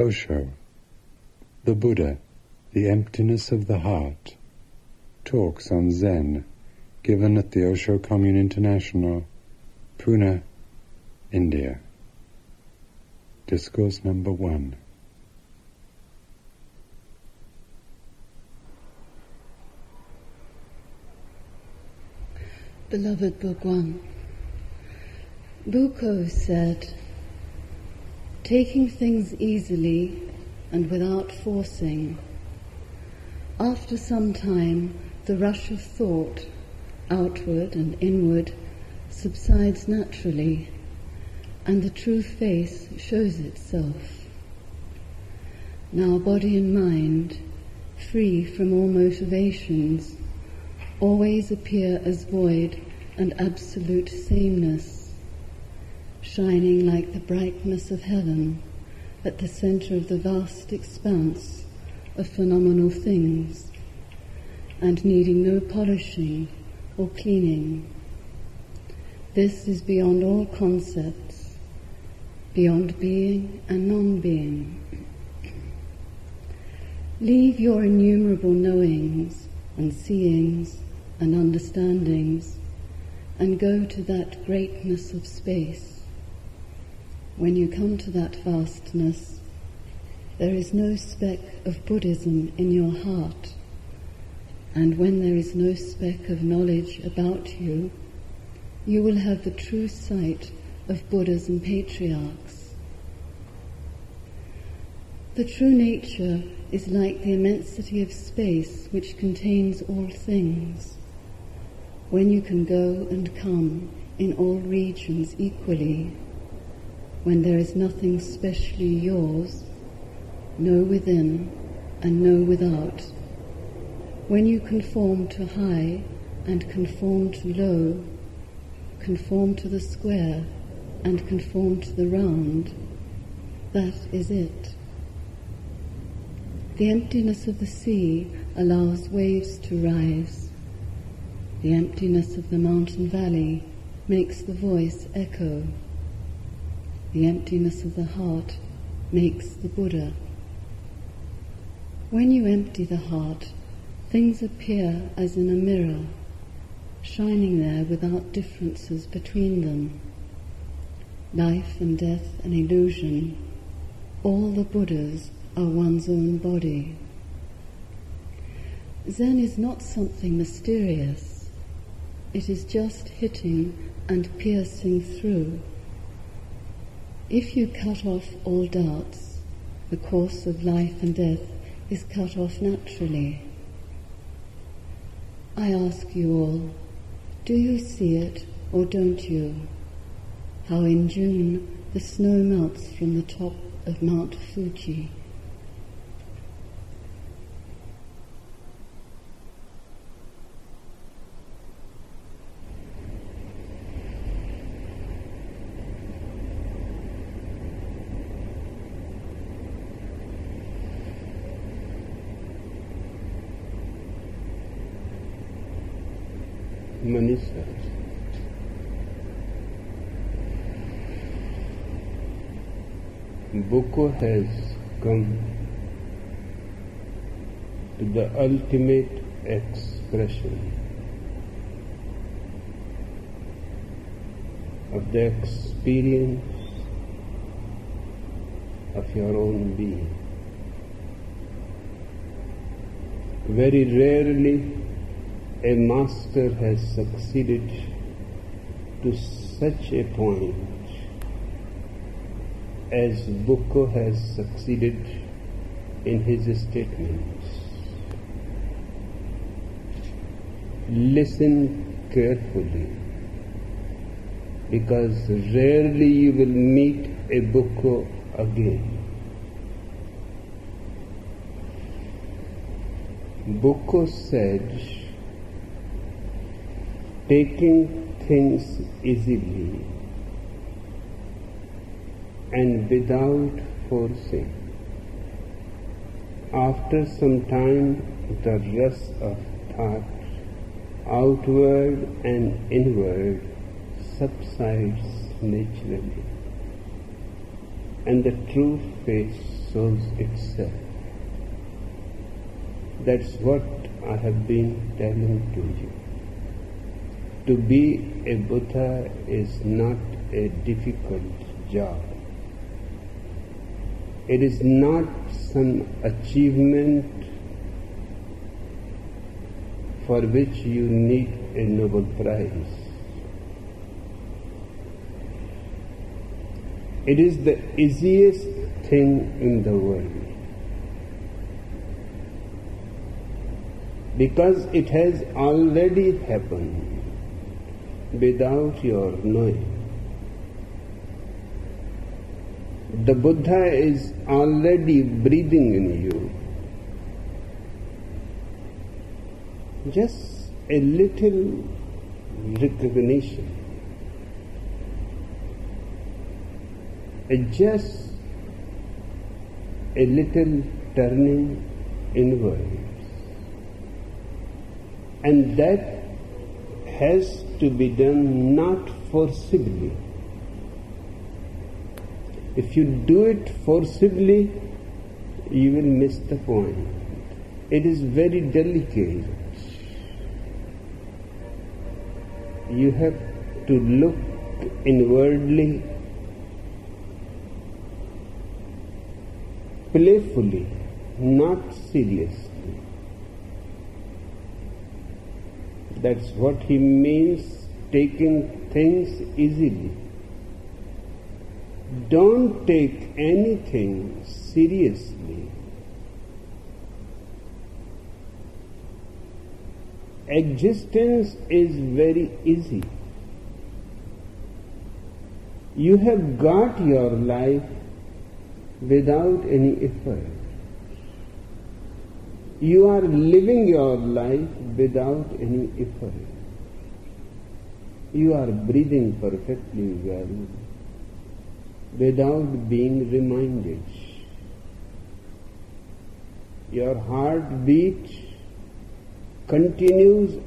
Osho, the Buddha, the Emptiness of the Heart, talks on Zen, given at the Osho Commune International, Pune, India. Discourse number 1. Beloved Bhagwan, Buko said, taking things easily and without forcing, after some time the rush of thought, outward and inward, subsides naturally, and the true face shows itself. Now body and mind, free from all motivations, always appear as void and absolute sameness, shining like the brightness of heaven at the center of the vast expanse of phenomenal things, and needing no polishing or cleaning. This is beyond all concepts, beyond being and non-being. Leave your innumerable knowings and seeings and understandings and go to that greatness of space. When you come to that vastness, there is no speck of Buddhism in your heart, and when there is no speck of knowledge about you, you will have the true sight of Buddhas and patriarchs. The true nature is like the immensity of space which contains all things. When you can go and come in all regions equally, when there is nothing specially yours, no within and no without, when you conform to high and conform to low, conform to the square and conform to the round, that is it. The emptiness of the sea allows waves to rise. The emptiness of the mountain valley makes the voice echo. The emptiness of the heart makes the Buddha. When you empty the heart, things appear as in a mirror, shining there without differences between them. Life and death an illusion. All the Buddhas are one's own body. Zen is not something mysterious. It is just hitting and piercing through. If you cut off all doubts, the course of life and death is cut off naturally. I ask you all, do you see it or don't you? How in June the snow melts from the top of Mount Fuji. Manisha. Buko has come to the ultimate expression of the experience of your own being. Very rarely a master has succeeded to such a point as Buko has succeeded in his statements. Listen carefully, because rarely you will meet a Buko again. Buko said, taking things easily and without forcing. After some time, the rush of thought, outward and inward, subsides naturally, and the true face shows itself. That's what I have been telling to you. To be a Buddha is not a difficult job. It is not some achievement for which you need a Nobel Prize. It is the easiest thing in the world, because it has already happened without your knowing. The Buddha is already breathing in you. Just a little recognition, just a little turning inwards, and that has to be done not forcibly. If you do it forcibly, you will miss the point. It is very delicate. You have to look inwardly, playfully, not seriously. That's what he means, taking things easily. Don't take anything seriously. Existence is very easy. You have got your life without any effort. You are living your life without any effort. You are breathing perfectly well without being reminded. Your heartbeat continues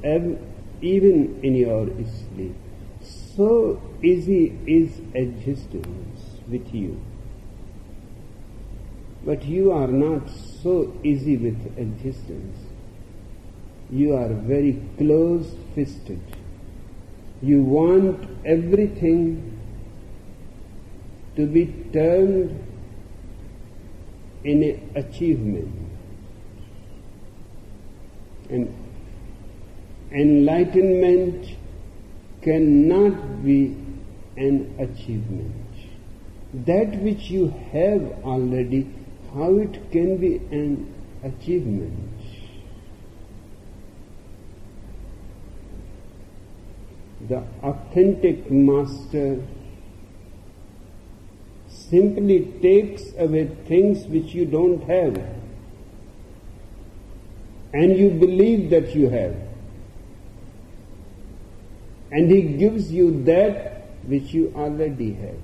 even in your sleep. So easy is existence with you. But you are not so easy with existence. You are very close-fisted. You want everything to be turned in an achievement. And enlightenment cannot be an achievement. That which you have already, how it can be an achievement? The authentic master simply takes away things which you don't have, and you believe that you have, and he gives you that which you already have.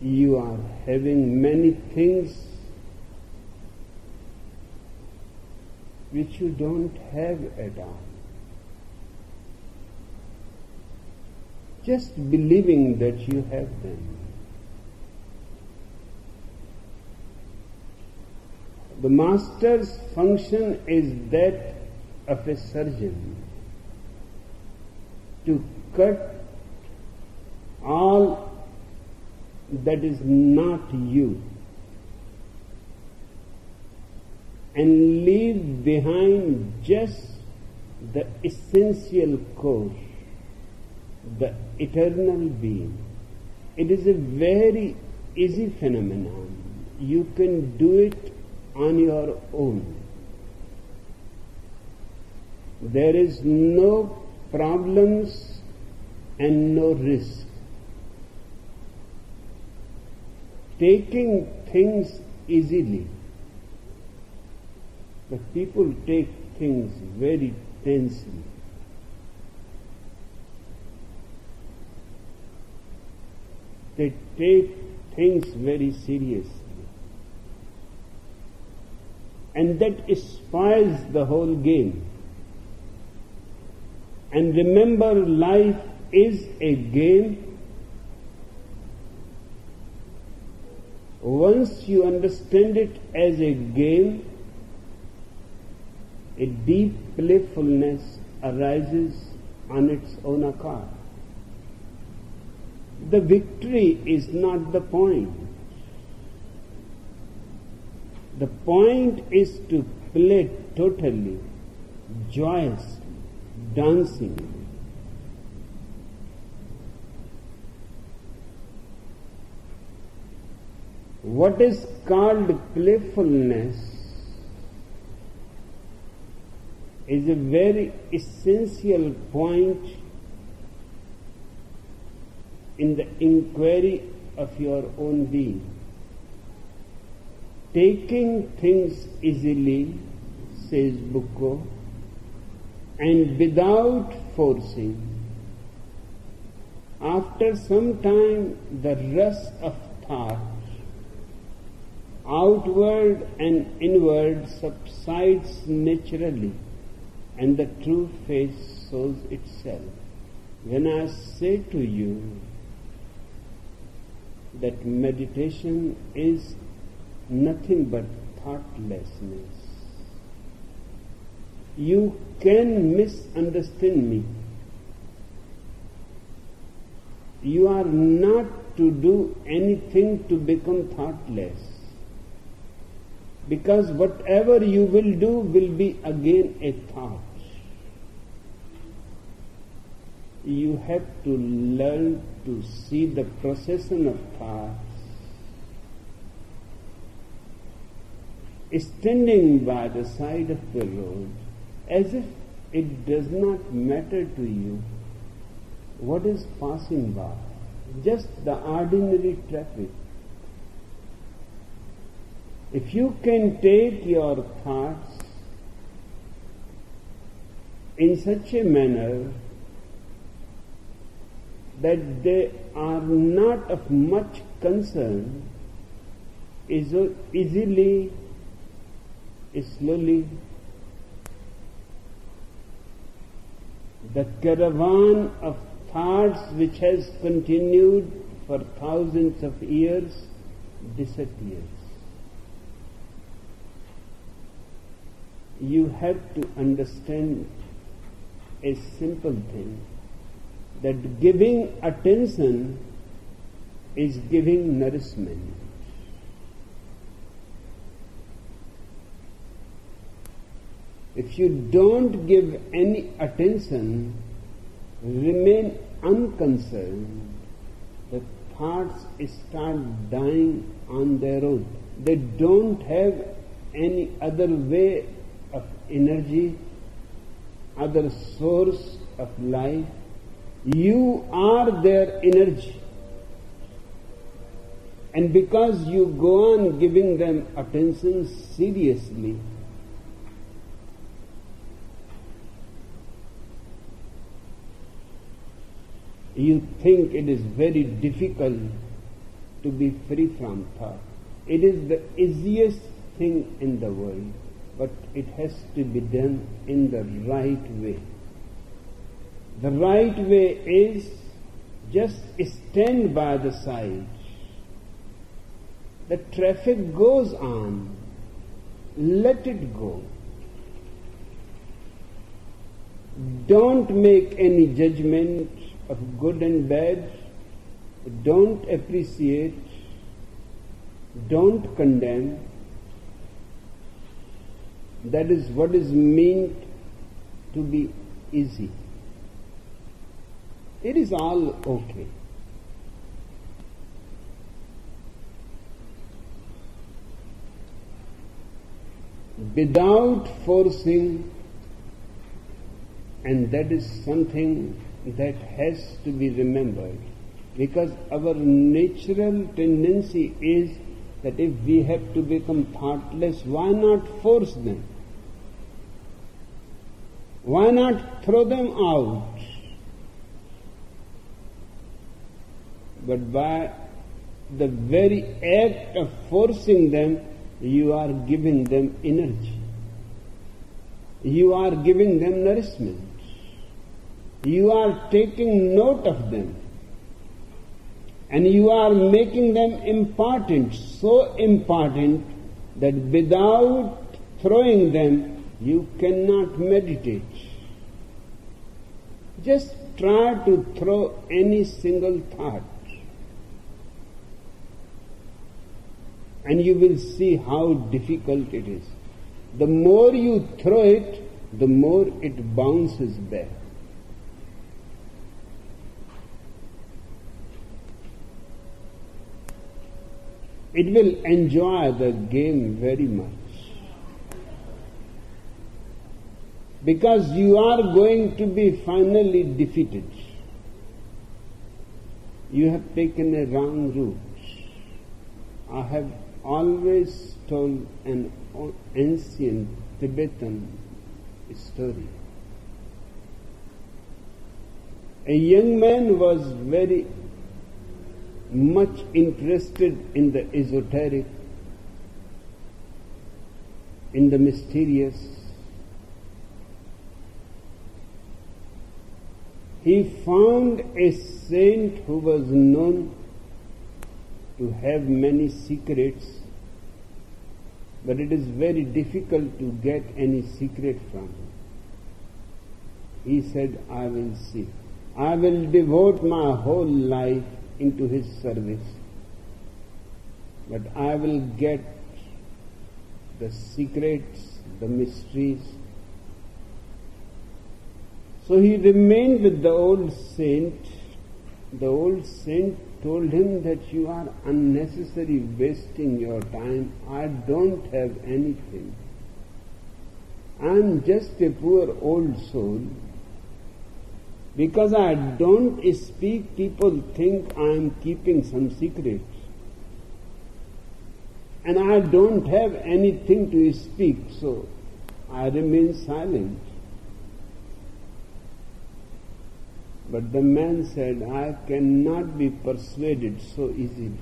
You are having many things which you don't have at all. Just believing that you have them. The master's function is that of a surgeon, to cut all that is not you and leave behind just the essential core, the eternal being. It is a very easy phenomenon. You can do it on your own. There is no problems and no risk. Taking things easily. But people take things very tensely. They take things very seriously. And that spoils the whole game. And remember, life is a game. Once you understand it as a game, a deep playfulness arises on its own account. The victory is not the point. The point is to play totally, joyously, dancing. What is called playfulness is a very essential point in the inquiry of your own being. Taking things easily, says Bucco, and without forcing. After some time, the rush of thought, outward and inward, subsides naturally, and the true face shows itself. When I say to you that meditation is nothing but thoughtlessness, you can misunderstand me. You are not to do anything to become thoughtless, because whatever you will do will be again a thought. You have to learn to see the procession of thoughts standing by the side of the road, as if it does not matter to you what is passing by, just the ordinary traffic. If you can take your thoughts in such a manner that they are not of much concern, easily, slowly, the caravan of thoughts which has continued for thousands of years disappears. You have to understand a simple thing, that giving attention is giving nourishment. If you don't give any attention, remain unconcerned, the thoughts start dying on their own. They don't have any other way of energy, other source of life. You are their energy. And because you go on giving them attention seriously, you think it is very difficult to be free from thought. It is the easiest thing in the world, but it has to be done in the right way. The right way is just stand by the side. The traffic goes on. Let it go. Don't make any judgment of good and bad. Don't appreciate. Don't condemn. That is what is meant to be easy. It is all okay. Without forcing, and that is something that has to be remembered, because our natural tendency is that if we have to become thoughtless, why not force them? Why not throw them out? But by the very act of forcing them, you are giving them energy. You are giving them nourishment. You are taking note of them. And you are making them important, so important that without throwing them, you cannot meditate. Just try to throw any single thought, and you will see how difficult it is. The more you throw it, the more it bounces back. It will enjoy the game very much. Because you are going to be finally defeated. You have taken a wrong route. I have always told an ancient Tibetan story. A young man was very much interested in the esoteric, in the mysterious. He found a saint who was known to have many secrets, but it is very difficult to get any secret from him. He said, I will see. I will devote my whole life into his service, but I will get the secrets, the mysteries. So he remained with the old saint. The old saint told him that you are unnecessarily wasting your time. I don't have anything. I am just a poor old soul. Because I don't speak, people think I am keeping some secrets. And I don't have anything to speak, so I remain silent. But the man said, I cannot be persuaded so easily.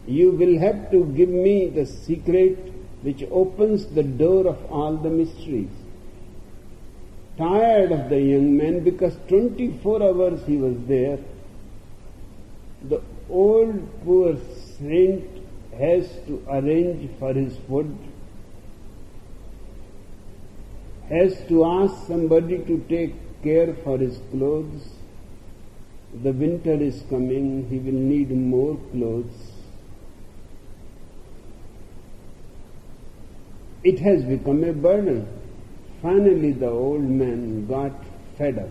You will have to give me the secret which opens the door of all the mysteries. Tired of the young man, because 24 hours he was there, the old poor saint has to arrange for his food, has to ask somebody to take care for his clothes. The winter is coming, he will need more clothes. It has become a burden. Finally, the old man got fed up.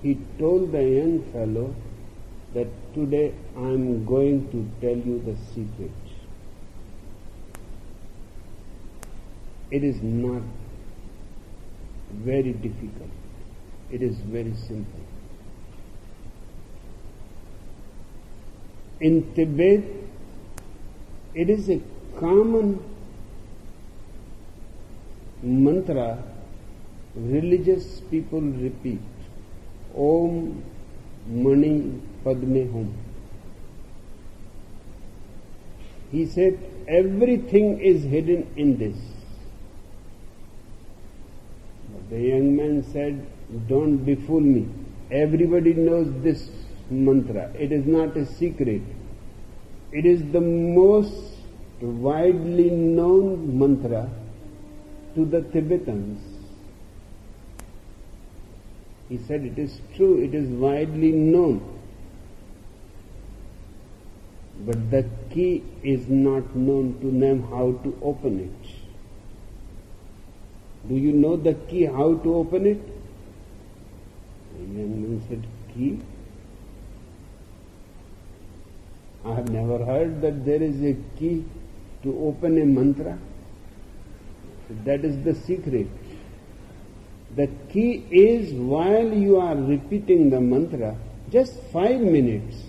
He told the young fellow that today I am going to tell you the secret. It is not very difficult. It is very simple. In Tibet, it is a common mantra religious people repeat. Om Mani Padme Hum. He said, everything is hidden in this. But the young man said, don't befool me. Everybody knows this mantra. It is not a secret. It is the most widely known mantra to the Tibetans. He said, it is true, it is widely known. But the key is not known to them how to open it. Do you know the key, how to open it? The young man said, key? I have never heard that there is a key to open a mantra. That is the secret. The key is while you are repeating the mantra, just 5 minutes,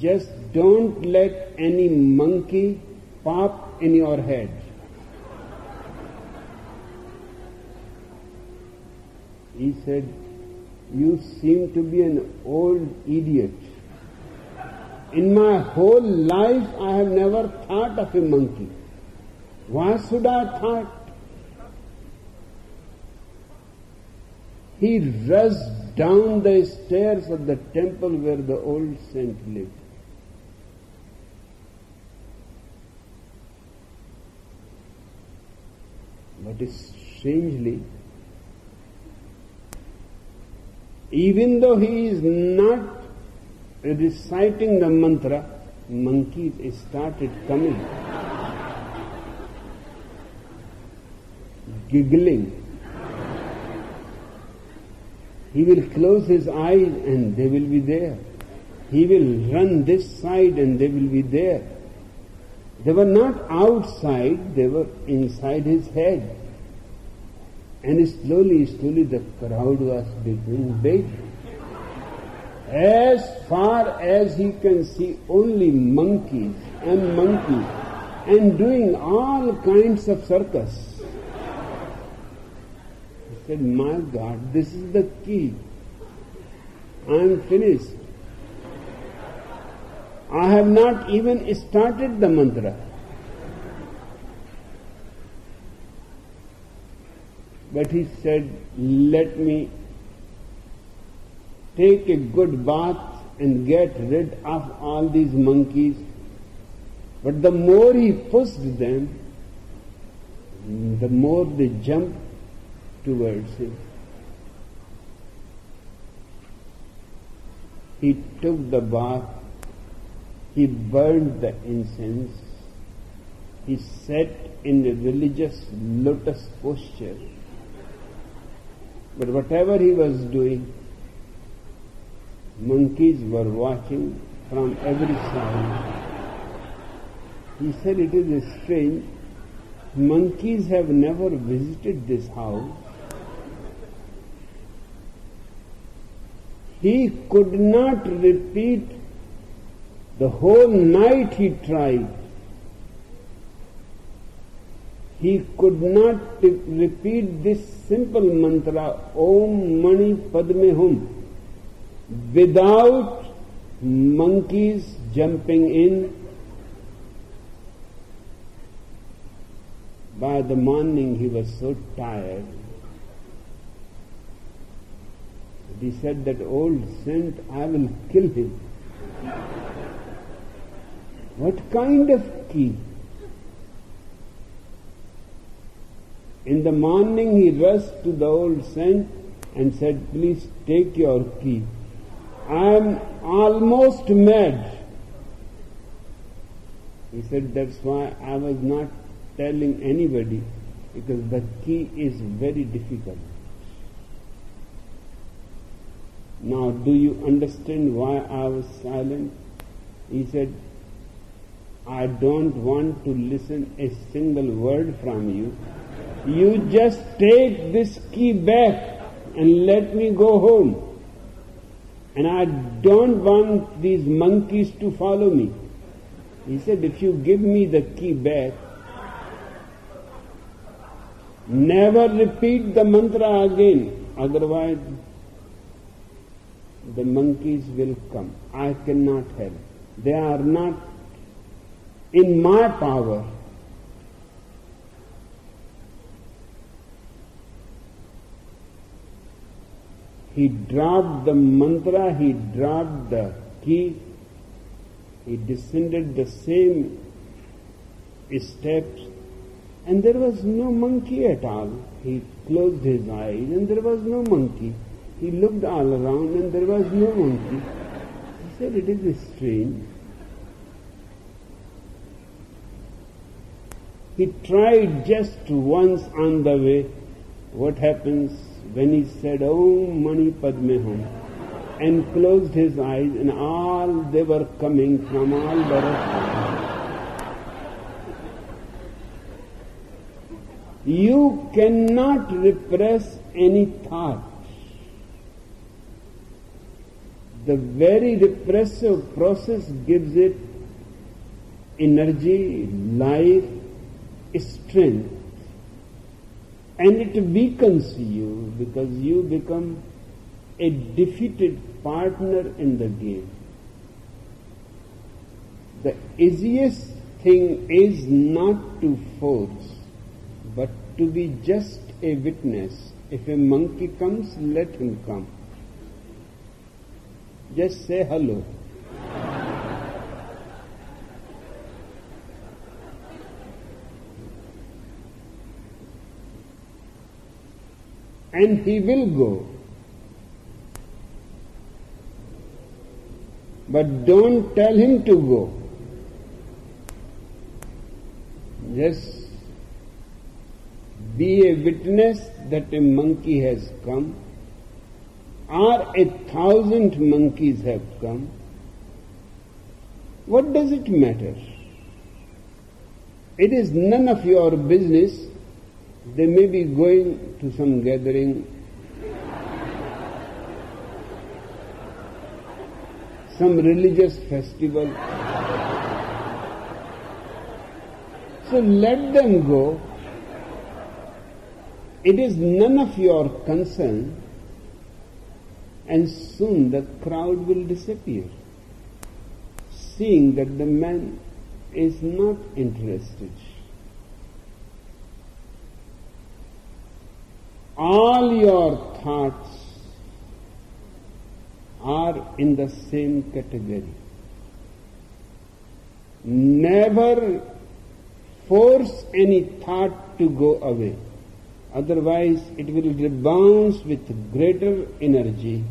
just don't let any monkey pop in your head. He said, you seem to be an old idiot. In my whole life I have never thought of a monkey. Why should I thought? he rushed down the stairs of the temple where the old saint lived. But strangely, even though he is not reciting the mantra, monkeys started coming, giggling. He will close his eyes and they will be there. He will run this side and they will be there. They were not outside, they were inside his head. And slowly the crowd was becoming big. As far as he can see, only monkeys and doing all kinds of circus. He said, my God, this is the key. I am finished. I have not even started the mantra. But he said, let me take a good bath and get rid of all these monkeys. But the more he pushed them, the more they jumped towards him. He took the bath, he burned the incense, he sat in a religious lotus posture. But whatever he was doing, monkeys were watching from every side. He said, it is strange, monkeys have never visited this house. He could not repeat the whole night he tried. He could not repeat this simple mantra, Om Mani Padme Hum, without monkeys jumping in. By the morning he was so tired. He said, that old saint, I will kill him. What kind of key? In the morning he rushed to the old saint and said, please take your key. I am almost mad. He said, that's why I was not telling anybody, because the key is very difficult. Now, do you understand why I was silent? He said, I don't want to listen a single word from you. You just take this key back and let me go home. And I don't want these monkeys to follow me. He said, if you give me the key back, never repeat the mantra again, otherwise the monkeys will come. I cannot help. They are not in my power. He dropped the mantra, he dropped the key, he descended the same steps, and there was no monkey at all. He closed his eyes and there was no monkey. He looked all around and there was no monkey. He said, it is strange. He tried just once on the way. What happens when he said, Om Mani Padme Hum, and closed his eyes, and all they were coming from all directions. You cannot repress any thought. The very repressive process gives it energy, life, strength. And it weakens you because you become a defeated partner in the game. The easiest thing is not to force, but to be just a witness, If a monkey comes, let him come. Just say hello. And he will go. But don't tell him to go. Just be a witness that a monkey has come, or 1,000 monkeys have come. What does it matter? It is none of your business. They may be going to some gathering, some religious festival. So let them go. It is none of your concern, and soon the crowd will disappear, seeing that the man is not interested. All your thoughts are in the same category. Never force any thought to go away. Otherwise, it will rebound with greater energy,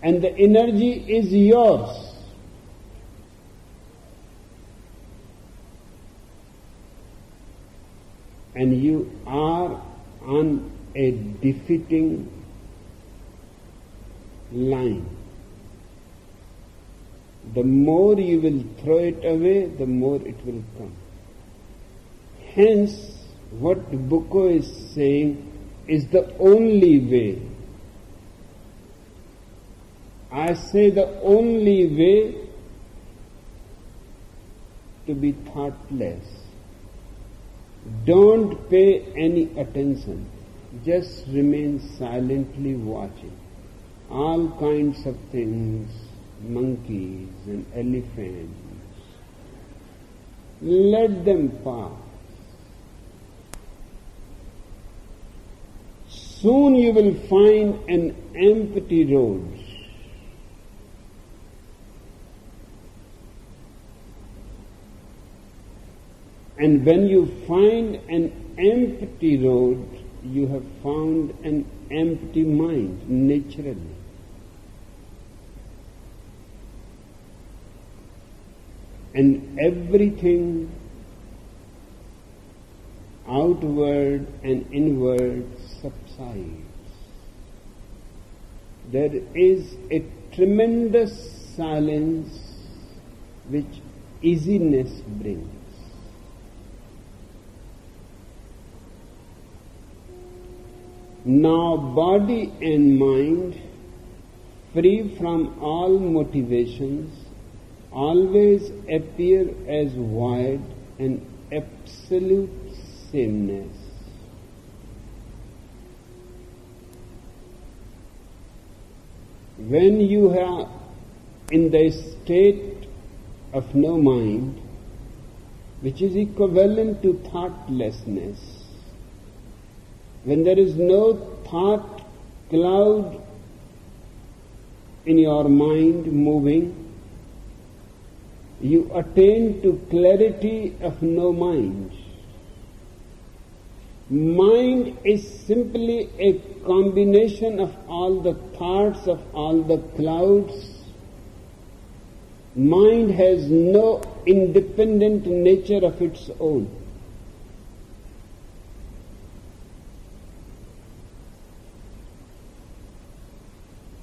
and the energy is yours. And you are on a defeating line. The more you will throw it away, the more it will come. Hence, what Buko is saying is the only way. I say the only way to be thoughtless. Don't pay any attention. Just remain silently watching. All kinds of things, monkeys and elephants. Let them pass. Soon you will find an empty road. And when you find an empty road, you have found an empty mind naturally. And everything outward and inward subsides. There is a tremendous silence which easiness brings. Now body and mind, free from all motivations, always appear as void and absolute sameness. When you are in the state of no mind, which is equivalent to thoughtlessness, when there is no thought cloud in your mind moving, you attain to clarity of no mind. Mind is simply a combination of all the thoughts of all the clouds. Mind has no independent nature of its own.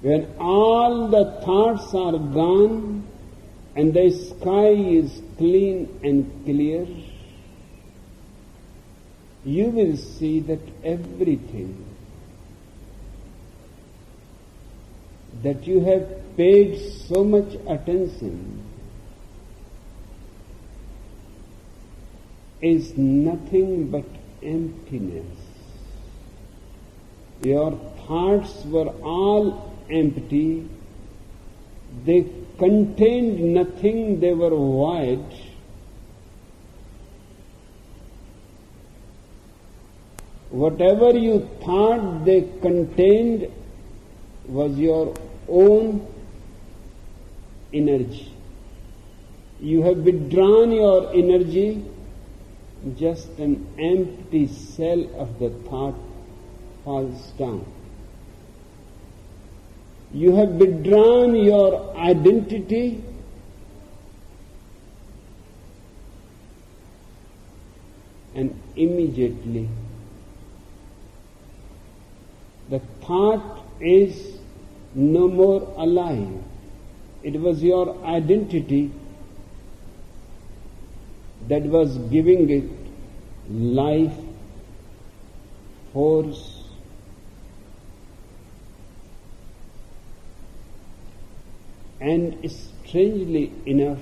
When all the thoughts are gone and the sky is clean and clear, you will see that everything that you have paid so much attention is nothing but emptiness. Your thoughts were all empty, they contained nothing, they were void. whatever you thought they contained was your own energy. You have withdrawn your energy, just an empty cell of the thought falls down. You have withdrawn your identity, and immediately the thought is no more alive. It was your identity that was giving it life, force, and strangely enough,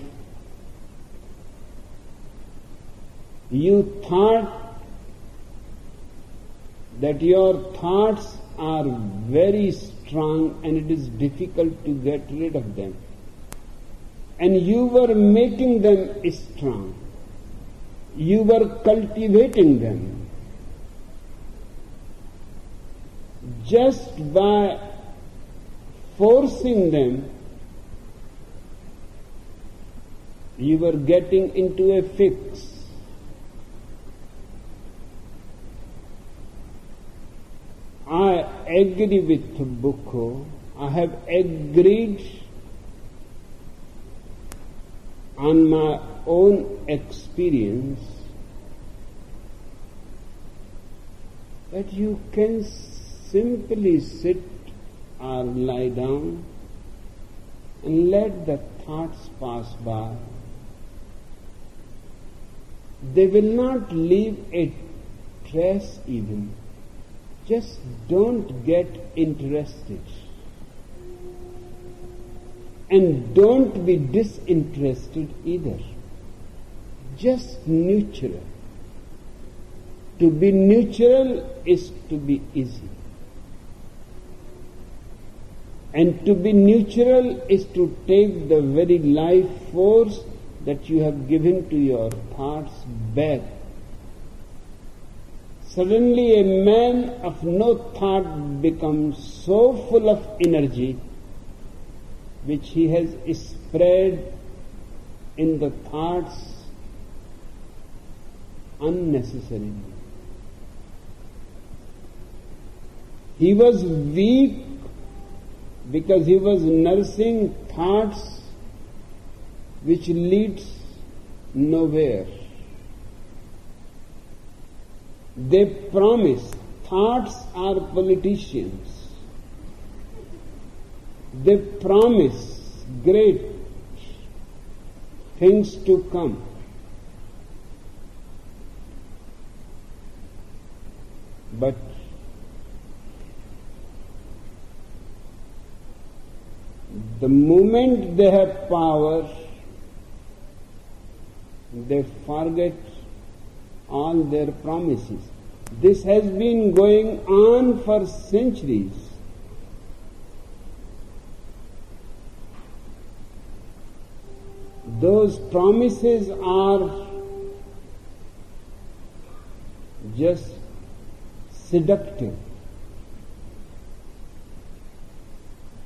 you thought that your thoughts are very strong and it is difficult to get rid of them. And you were making them strong. You were cultivating them. Just by forcing them, you were getting into a fix. I agree with Buddha. I have agreed on my own experience that you can simply sit or lie down and let the thoughts pass by. They will not leave a trace even. Just don't get interested. And don't be disinterested either. Just neutral. To be neutral is to be easy. And to be neutral is to take the very life force that you have given to your thoughts back. Suddenly a man of no thought becomes so full of energy which he has spread in the thoughts unnecessarily. He was weak because he was nursing thoughts which leads nowhere. They promise. Thoughts are politicians. They promise great things to come. But the moment they have power, they forget all their promises. This has been going on for centuries. Those promises are just seductive.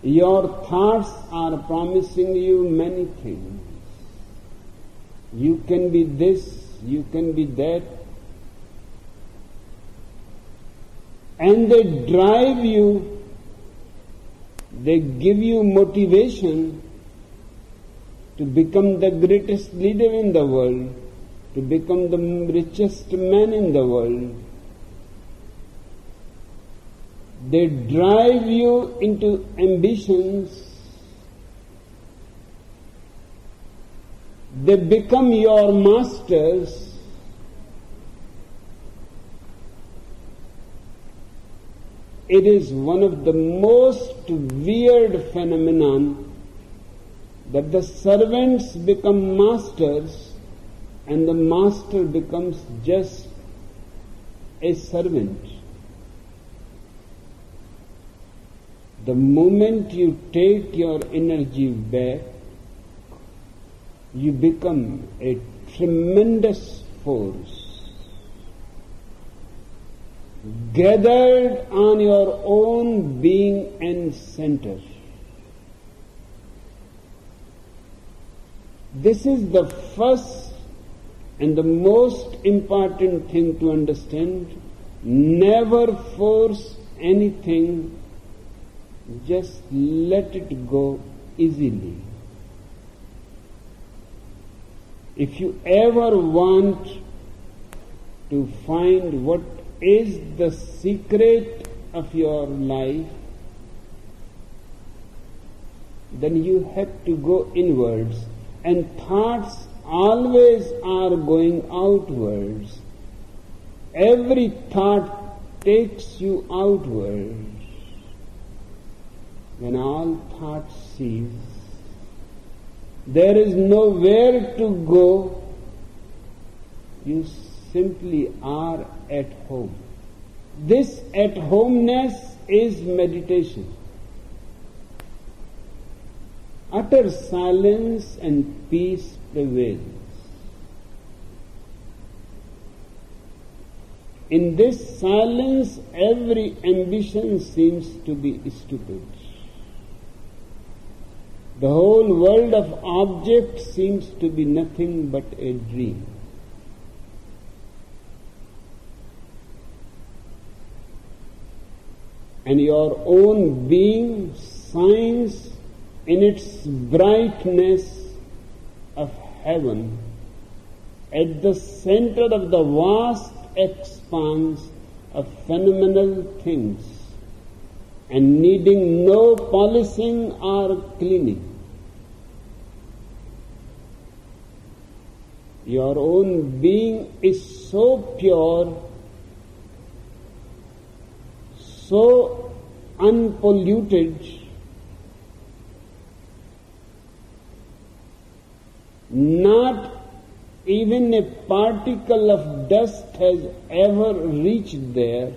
Your thoughts are promising you many things. You can be this, you can be that. And they drive you, they give you motivation to become the greatest leader in the world, to become the richest man in the world. They drive you into ambitions. They become your masters. It is one of the most weird phenomenon that the servants become masters and the master becomes just a servant. The moment you take your energy back, you become a tremendous force. gathered on your own being and center. This is the first and the most important thing to understand. Never force anything, just let it go easily. If you ever want to find what is the secret of your life, then you have to go inwards, and thoughts always are going outwards. Every thought takes you outwards. When all thoughts cease, there is nowhere to go. You simply are at home. This at-homeness is meditation. Utter silence and peace prevails. In this silence, every ambition seems to be stupid. The whole world of objects seems to be nothing but a dream. And your own being shines in its brightness of heaven at the center of the vast expanse of phenomenal things, and needing no polishing or cleaning. Your own being is so pure, so unpolluted, not even a particle of dust has ever reached there,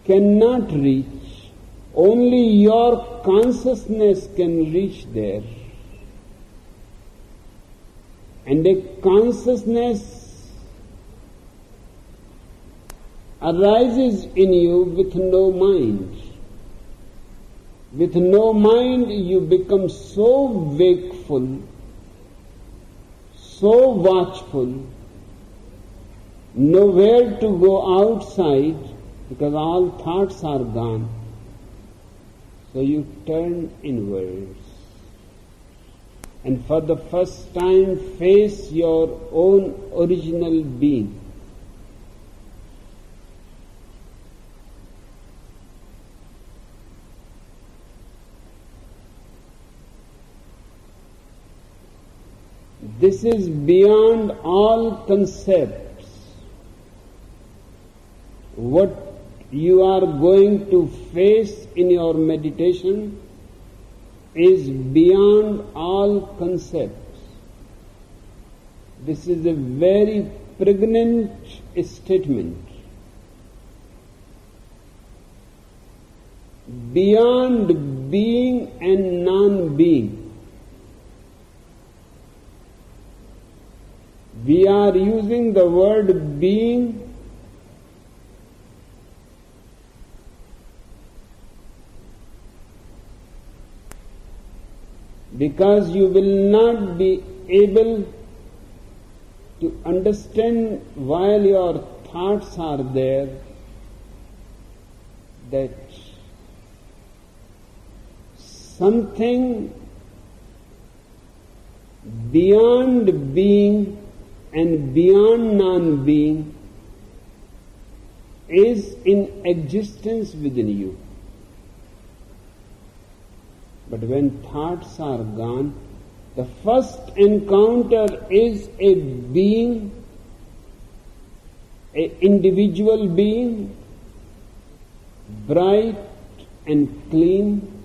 cannot reach. Only your consciousness can reach there. And a consciousness arises in you with no mind. With no mind, you become so wakeful, so watchful, nowhere to go outside because all thoughts are gone. So you turn inwards and for the first time face your own original being. This is beyond all concepts. What you are going to face in your meditation is beyond all concepts. This is a very pregnant statement. Beyond being and non-being. We are using the word being because you will not be able to understand while your thoughts are there that something beyond being and beyond non-being is in existence within you. But when thoughts are gone, the first encounter is a being, an individual being, bright and clean.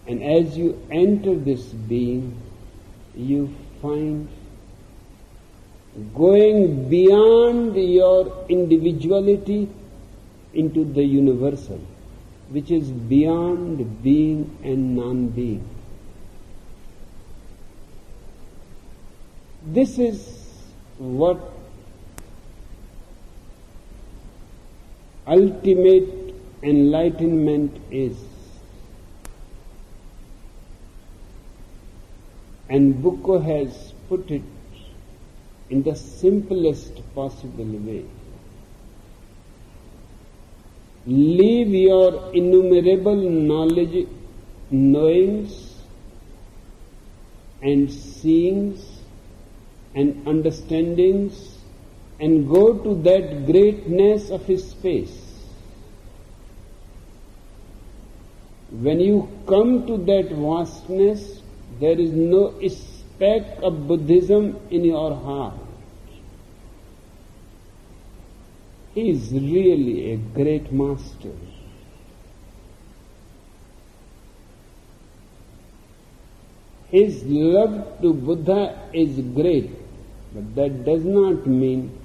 And as you enter this being, you find going beyond your individuality into the universal, which is beyond being and non-being. This is what ultimate enlightenment is. And Bucco has put it in the simplest possible way. Leave your innumerable knowings and seeings and understandings and go to that greatness of space. When you come to that vastness, there is no speck of Buddhism in your heart. He is really a great master. His love to Buddha is great, but that does not mean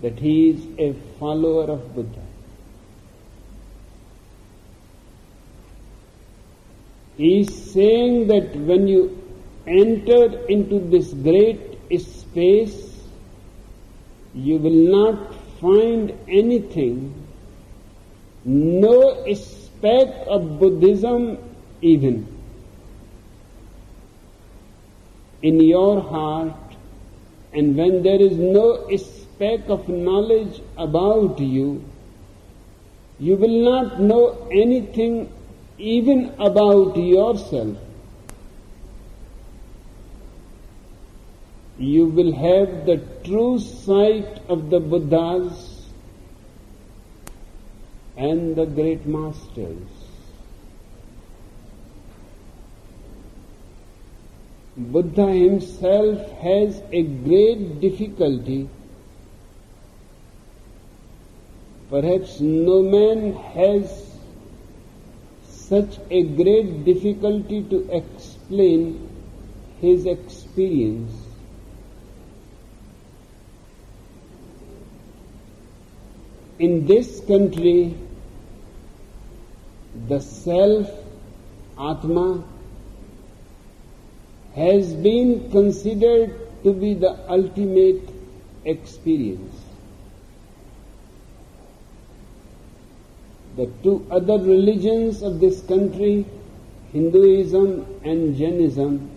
that he is a follower of Buddha. He is saying that when you enter into this great space, you will not find anything, no speck of Buddhism even in your heart, and when there is no speck of knowledge about you, you will not know anything even about yourself. You will have the true sight of the Buddhas and the great masters. Buddha himself has a great difficulty. Perhaps no man has such a great difficulty to explain his experience. In this country, the self, Atma, has been considered to be the ultimate experience. The two other religions of this country, Hinduism and Jainism,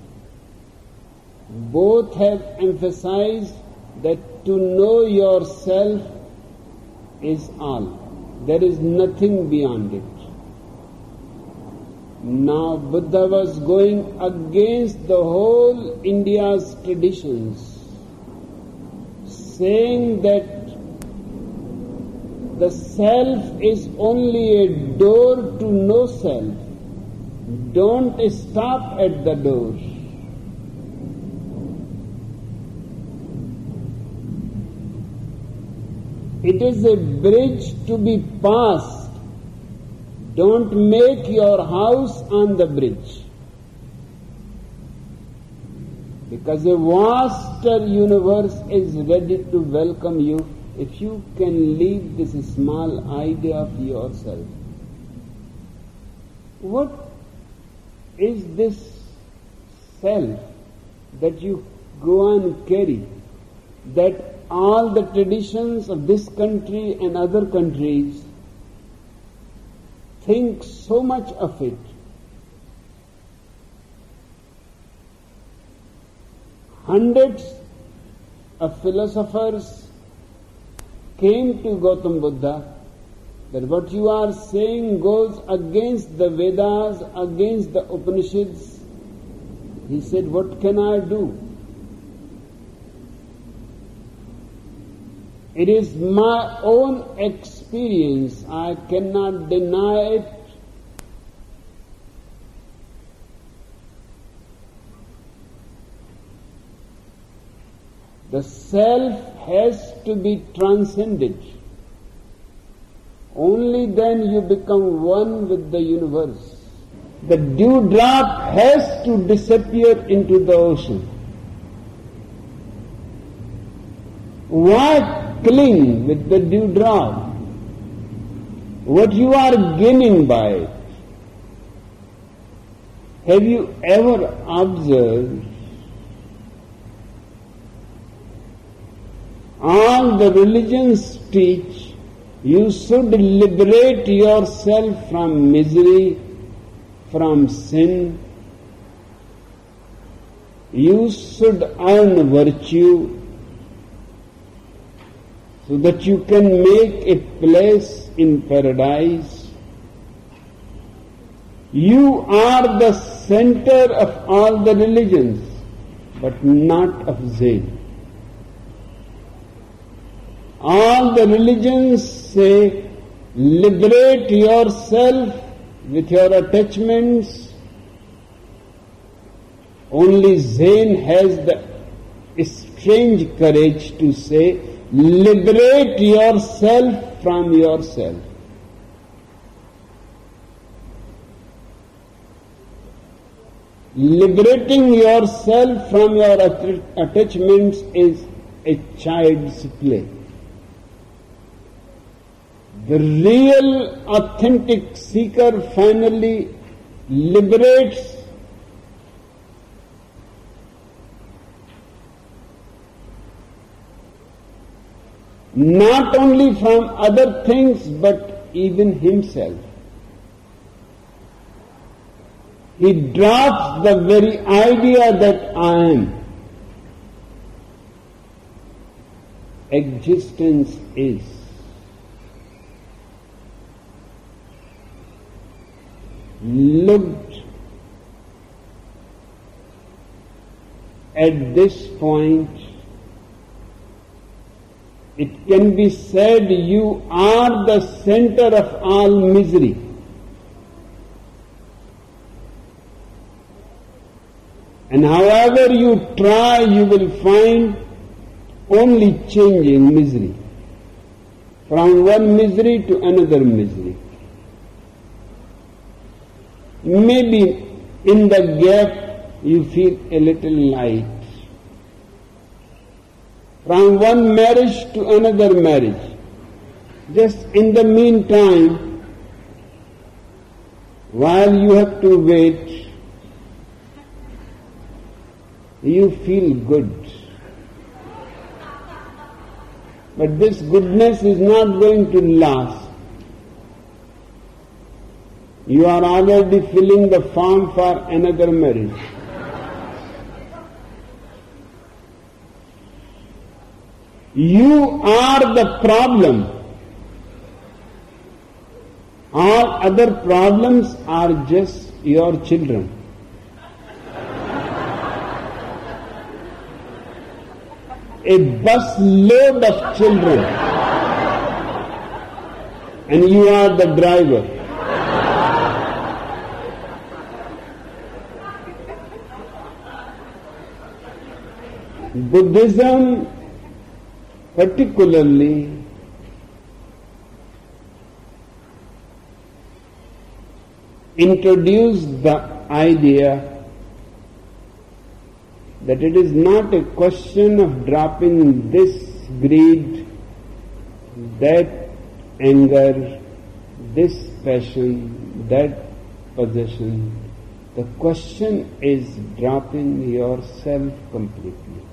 both have emphasized that to know yourself is all. There is nothing beyond it. Now Buddha was going against the whole India's traditions, saying that the self is only a door to no self. Don't stop at the door. It is a bridge to be passed. Don't make your house on the bridge. Because a vaster universe is ready to welcome you if you can leave this small idea of yourself. What is this self that you go and carry, that all the traditions of this country and other countries think so much of it? Hundreds of philosophers came to Gautam Buddha that what you are saying goes against the Vedas, against the Upanishads. He said, what can I do? It is my own experience. I cannot deny it. The self has to be transcended. Only then you become one with the universe. The dewdrop has to disappear into the ocean. Why cling with the dewdrop? What you are gaining by it? Have you ever observed All the religions teach you should liberate yourself from misery, from sin. You should earn virtue so that you can make a place in paradise. You are the center of all the religions, but not of Zen. All the religions say, liberate yourself with your attachments. Only Zen has the strange courage to say, liberate yourself from yourself. Liberating yourself from your attachments is a child's play. The real, authentic seeker finally liberates not only from other things but even himself. He drops the very idea that I am. Existence is. Looked at this point, it can be said you are the center of all misery. And however you try, you will find only changing misery, from one misery to another misery. Maybe in the gap you feel a little light. From one marriage to another marriage. Just in the meantime, while you have to wait, you feel good. But this goodness is not going to last. You are already filling the form for another marriage. You are the problem. All other problems are just your children. A bus load of children, and you are the driver. Buddhism particularly introduced the idea that it is not a question of dropping this greed, that anger, this passion, that possession. The question is dropping yourself completely.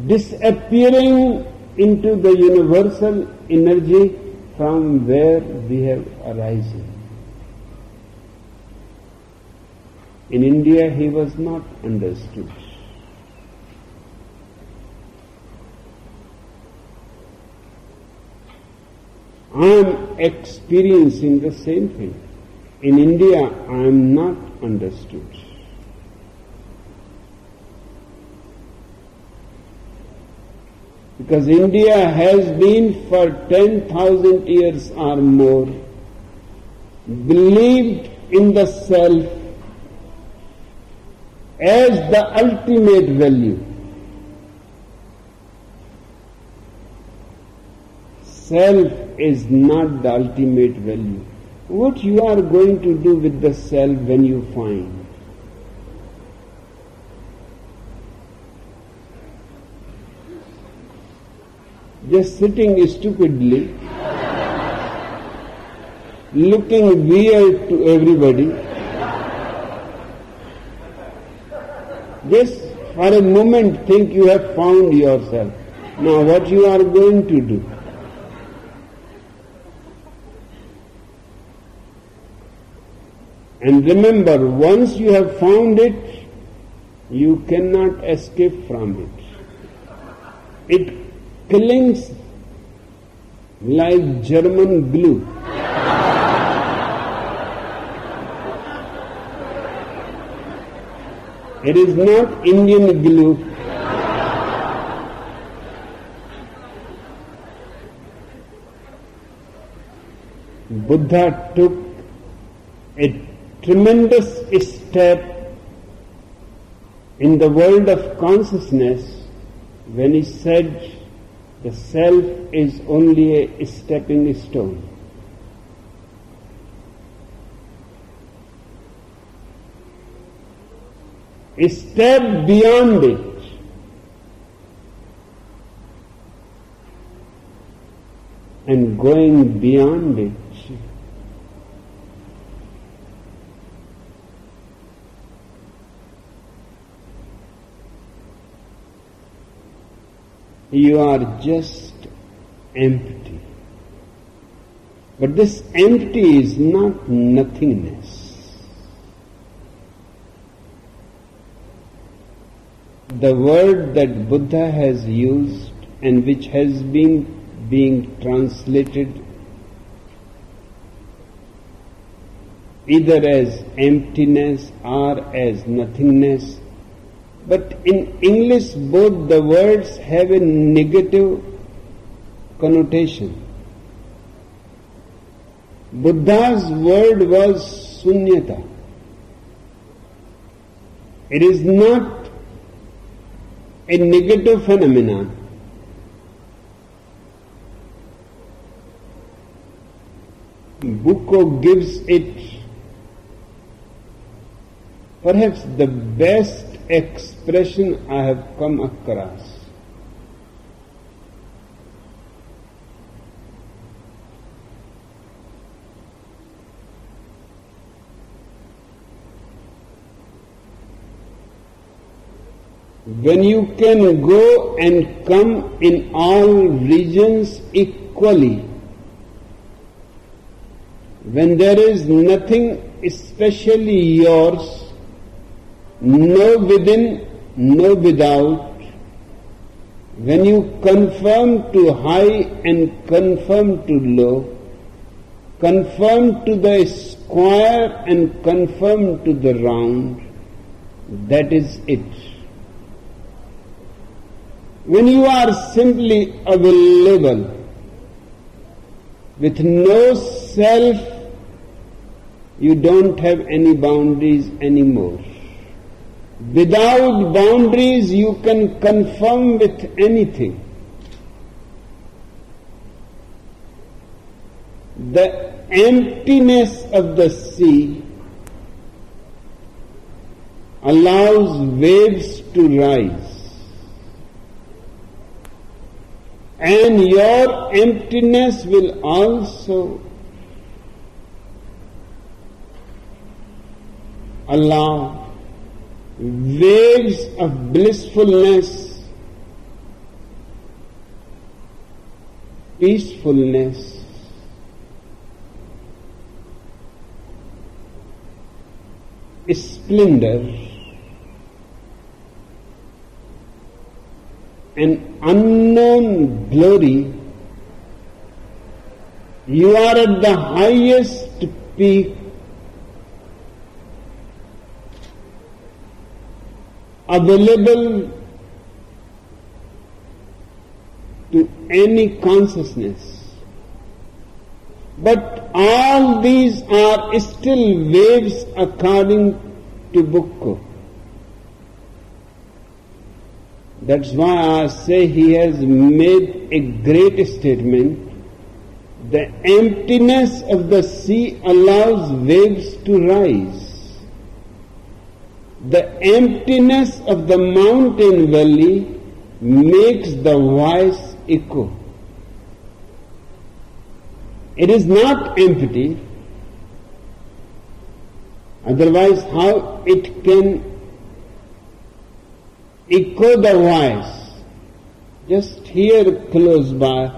Disappearing into the universal energy from where we have arisen. In India, he was not understood. I am experiencing the same thing. In India, I am not understood. Because India has been for 10,000 years or more believed in the self as the ultimate value. Self is not the ultimate value. What you are going to do with the self when you find? Just sitting stupidly, looking weird to everybody, just for a moment think you have found yourself. Now what you are going to do? And remember, once you have found it, you cannot escape from it. It clings like German glue. It is not Indian glue. Buddha took a tremendous step in the world of consciousness when he said the self is only a stepping stone. A step beyond it. And going beyond it, you are just empty. But this empty is not nothingness. The word that Buddha has used and which has been being translated either as emptiness or as nothingness, but in English both the words have a negative connotation. Buddha's word was sunyata. It is not a negative phenomenon. Bucco gives it perhaps the best expression I have come across. When you can go and come in all regions equally, when there is nothing especially yours, no within, no without, when you conform to high and conform to low, conform to the square and conform to the round, that is it. When you are simply available, with no self, you don't have any boundaries anymore. Without boundaries, you can conform with anything. The emptiness of the sea allows waves to rise. And your emptiness will also allow waves of blissfulness, peacefulness, splendor, an unknown glory. You are at the highest peak available to any consciousness. But all these are still waves according to Bucco. That's why I say he has made a great statement. The emptiness of the sea allows waves to rise. The emptiness of the mountain valley makes the voice echo. It is not empty, otherwise how it can echo the voice. Just here close by,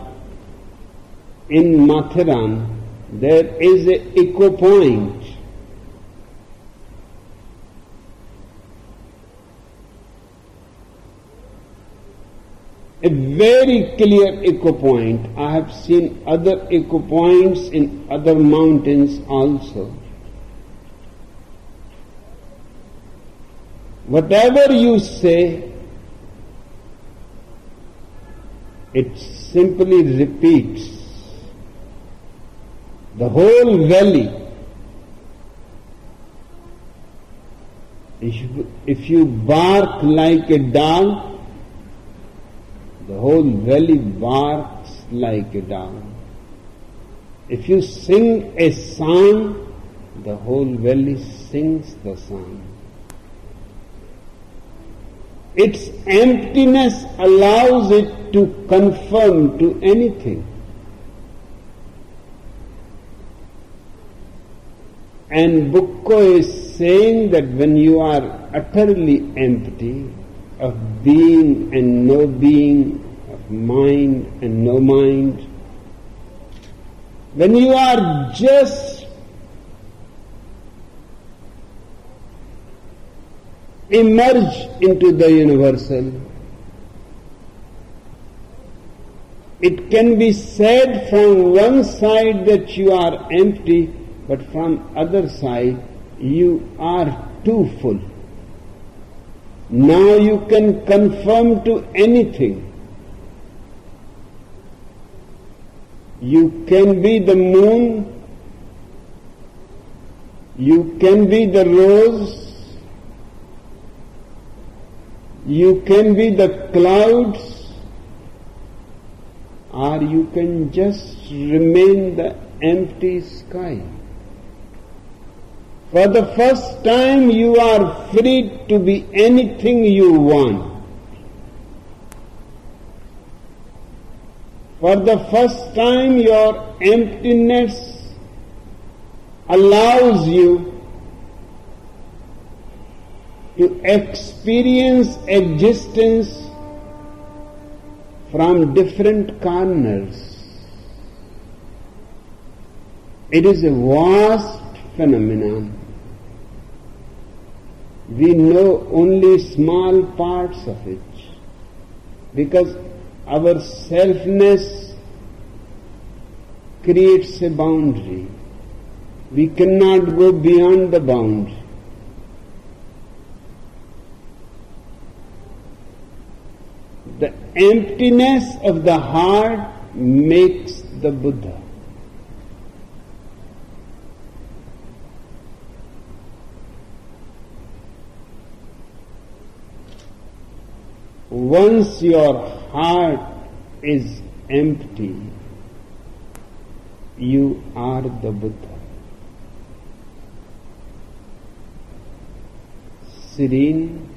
in Mathiran, there is an echo point. A very clear echo point. I have seen other echo points in other mountains also. Whatever you say, it simply repeats. The whole valley, if you bark like a dog, the whole valley barks like a dog. If you sing a song, the whole valley sings the song. Its emptiness allows it to conform to anything. And Bukkho is saying that when you are utterly empty of being and no being, of mind and no mind, when you are just immersed into the universal, it can be said from one side that you are empty, but from other side you are too full. Now you can conform to anything. You can be the moon, you can be the rose, you can be the clouds, or you can just remain the empty sky. For the first time you are free to be anything you want. For the first time your emptiness allows you to experience existence from different corners. It is a vast phenomenon. We know only small parts of it because our selfness creates a boundary. We cannot go beyond the boundary. The emptiness of the heart makes the Buddha. Once your heart is empty, you are the Buddha. Serene,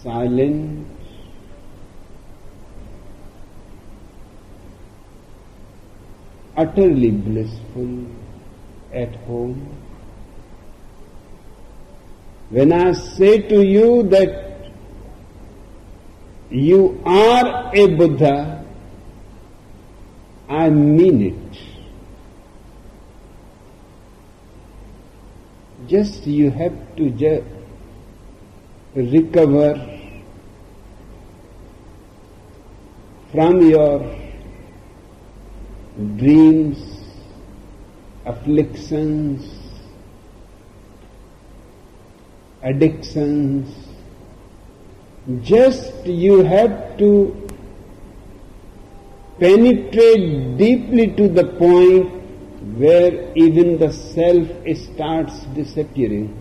silent, utterly blissful, at home. When I say to you that you are a Buddha, I mean it. Just you have to recover from your dreams, afflictions, addictions. Just you have to penetrate deeply to the point where even the self starts disappearing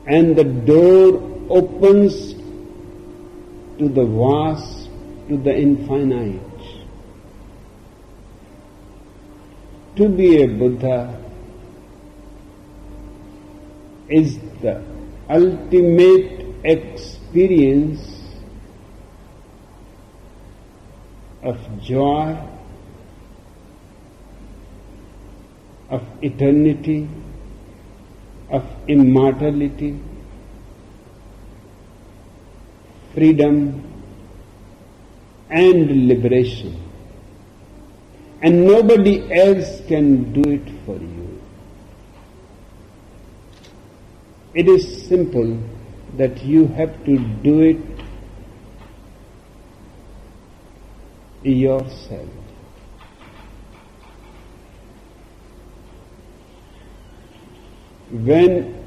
and the door opens to the vast, to the infinite. To be a Buddha is the ultimate experience of joy, of eternity, of immortality. freedom and liberation. And nobody else can do it for you. It is simple that you have to do it yourself. When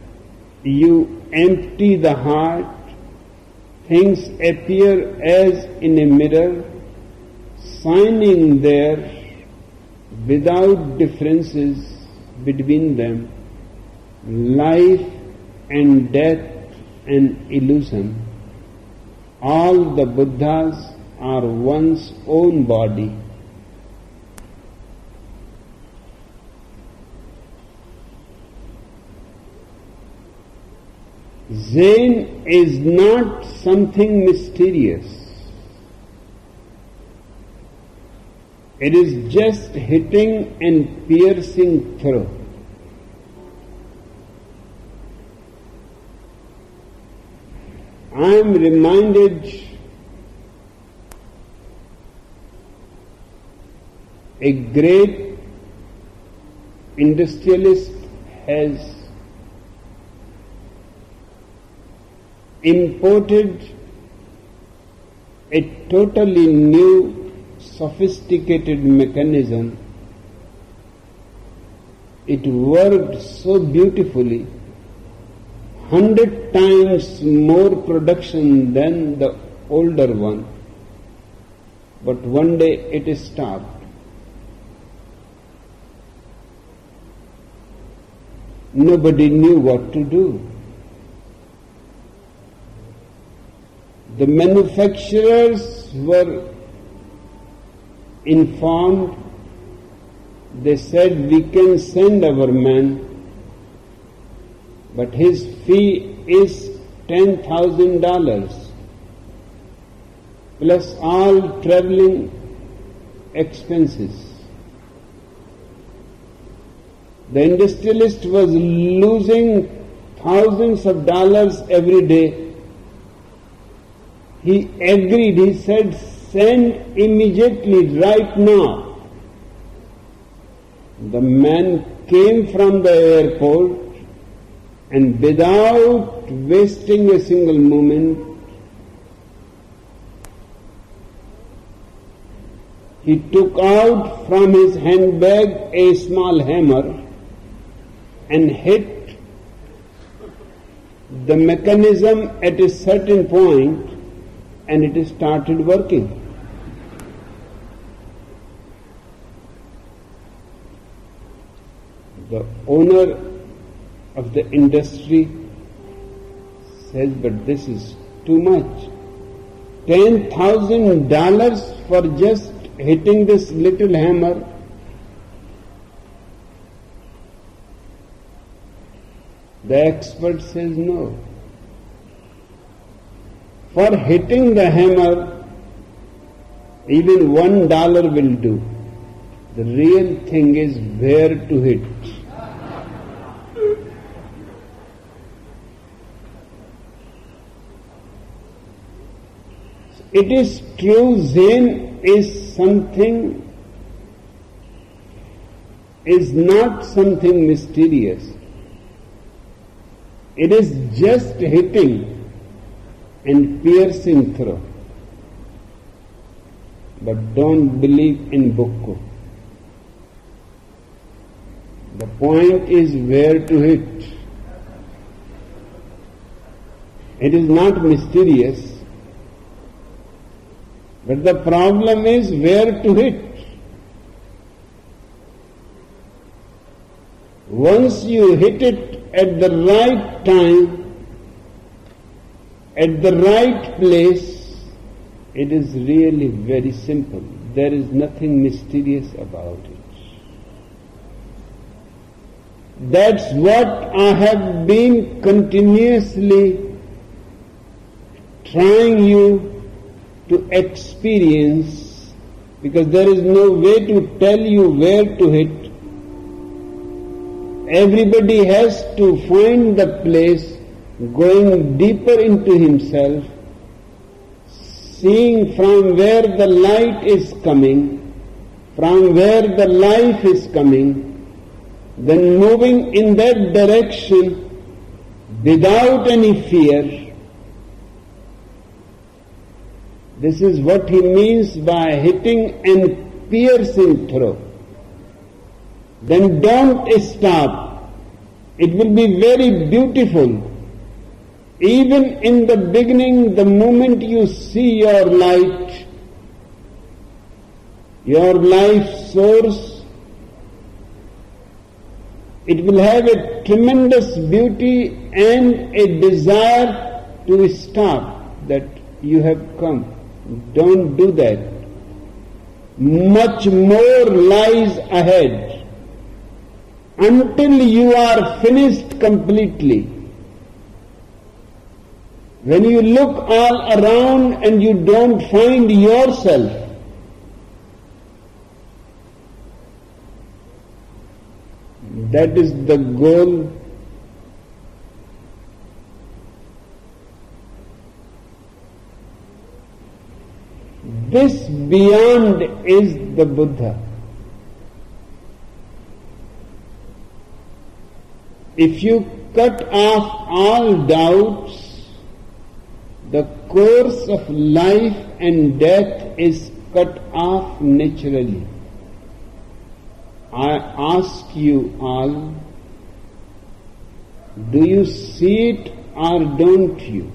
you empty the heart, things appear as in a mirror, shining there without differences between them, life and death and illusion. All the Buddhas are one's own body. Zen is not something mysterious. It is just hitting and piercing through. I am reminded a great industrialist has imported a totally new, sophisticated mechanism. It worked so beautifully, 100 times more production than the older one. But one day it stopped. Nobody knew what to do. The manufacturers were informed. They said, we can send our man, but his fee is $10,000 plus all traveling expenses. The industrialist was losing thousands of dollars every day. He agreed. He said, send immediately, right now. The man came from the airport and without wasting a single moment, he took out from his handbag a small hammer and hit the mechanism at a certain point, and it started working. The owner of the industry says, but this is too much. $10,000 for just hitting this little hammer. The expert says no. For hitting the hammer, even $1 will do. The real thing is where to hit. It is true, Zen is not something mysterious. It is just hitting and piercing through. But don't believe in book. The point is where to hit. It is not mysterious, but the problem is where to hit. Once you hit it at the right time, at the right place, it is really very simple. There is nothing mysterious about it. That's what I have been continuously trying you to experience, because there is no way to tell you where to hit. Everybody has to find the place, going deeper into himself seeing from where the light is coming, from where the life is coming, then moving in that direction without any fear. This is what he means by hitting and piercing through. Then don't stop. It will be very beautiful. Even in the beginning, the moment you see your light, your life source, it will have a tremendous beauty and a desire to stop, that you have come. Don't do that. Much more lies ahead until you are finished completely. When you look all around and you don't find yourself, that is the goal. This beyond is the Buddha. If you cut off all doubts, the course of life and death is cut off naturally. I ask you all, do you see it or don't you?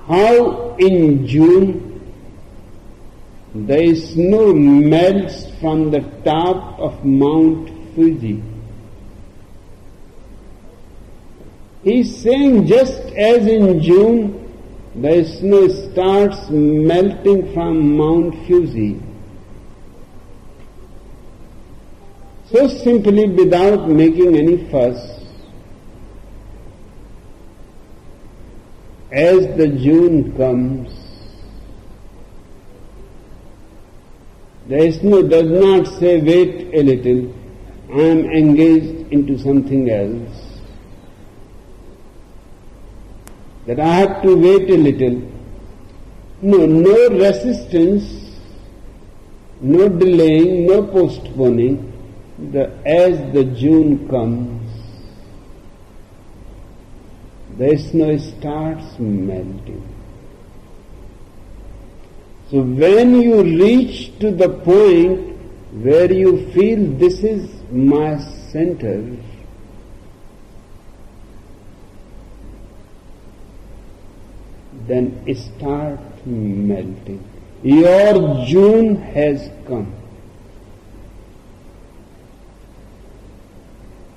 How in June the snow melts from the top of Mount Fuji. He's saying just as in June the snow starts melting from Mount Fuji, so simply without making any fuss, as the June comes, the snow does not say, wait a little, I am engaged into something else, that I have to wait a little. No resistance, no delaying, no postponing. As the June comes, the snow starts melting. So when you reach to the point where you feel this is my center, then start melting. Your June has come.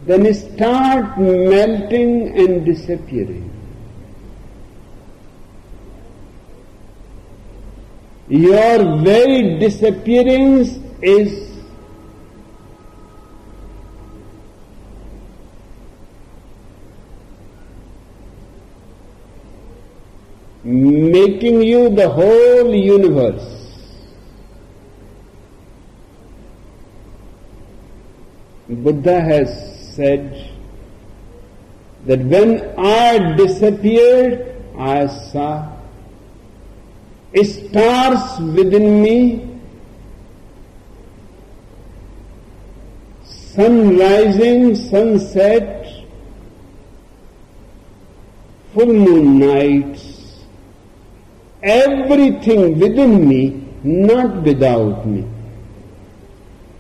Then start melting and disappearing. Your very disappearance is making you the whole universe. Buddha has said that when I disappeared, I saw stars within me, sun rising, sunset, full moon nights, everything within me, not without me.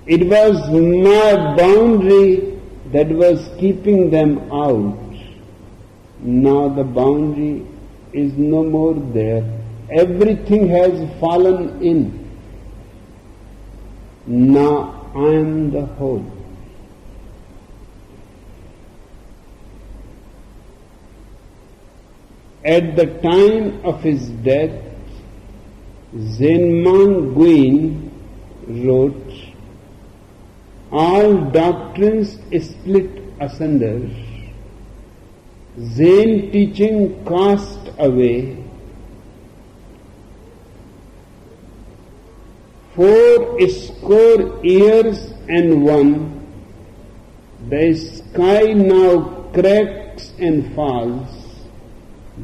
It was my boundary that was keeping them out. Now the boundary is no more there. Everything has fallen in. Now I am the whole. At the time of his death, Zenman Guin wrote, all doctrines split asunder, Zen teaching cast away, 80 years and 1, the sky now cracks and falls,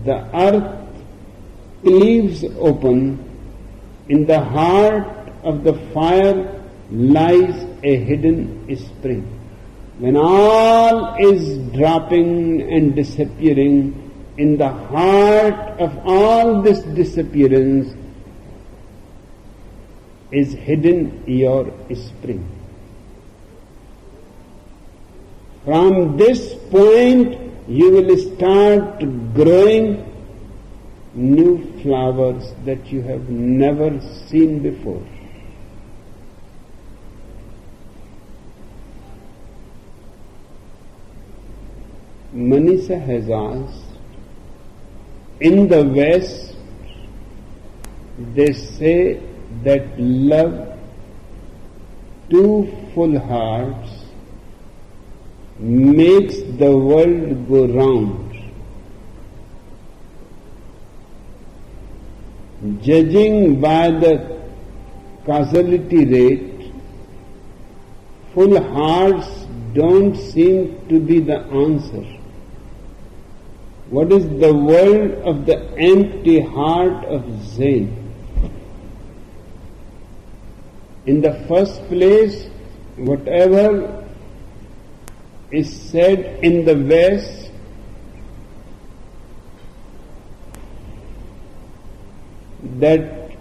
the earth cleaves open, in the heart of the fire lies a hidden spring. When all is dropping and disappearing, in the heart of all this disappearance is hidden your spring. From this point you will start growing new flowers that you have never seen before. Manisha has asked, in the West, they say that love two full hearts makes the world go round. Judging by the causality rate, full hearts don't seem to be the answer. What is the world of the empty heart of Zen? In the first place, whatever is said in the West that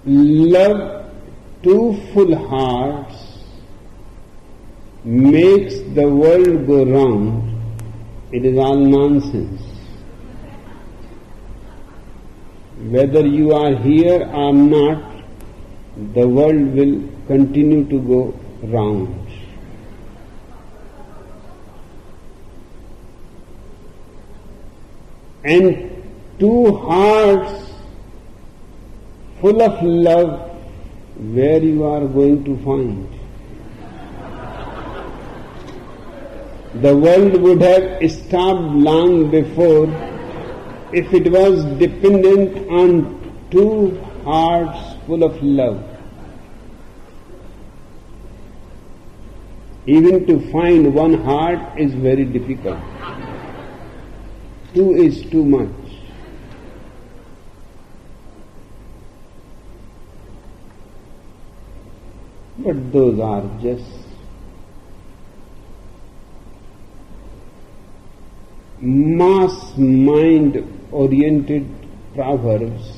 love two full hearts makes the world go round, it is all nonsense. Whether you are here or not, the world will continue to go round. And two hearts full of love, where you are going to find? The world would have stopped long before if it was dependent on two hearts full of love. Even to find one heart is very difficult. Two is too much. But those are just mass mind oriented proverbs.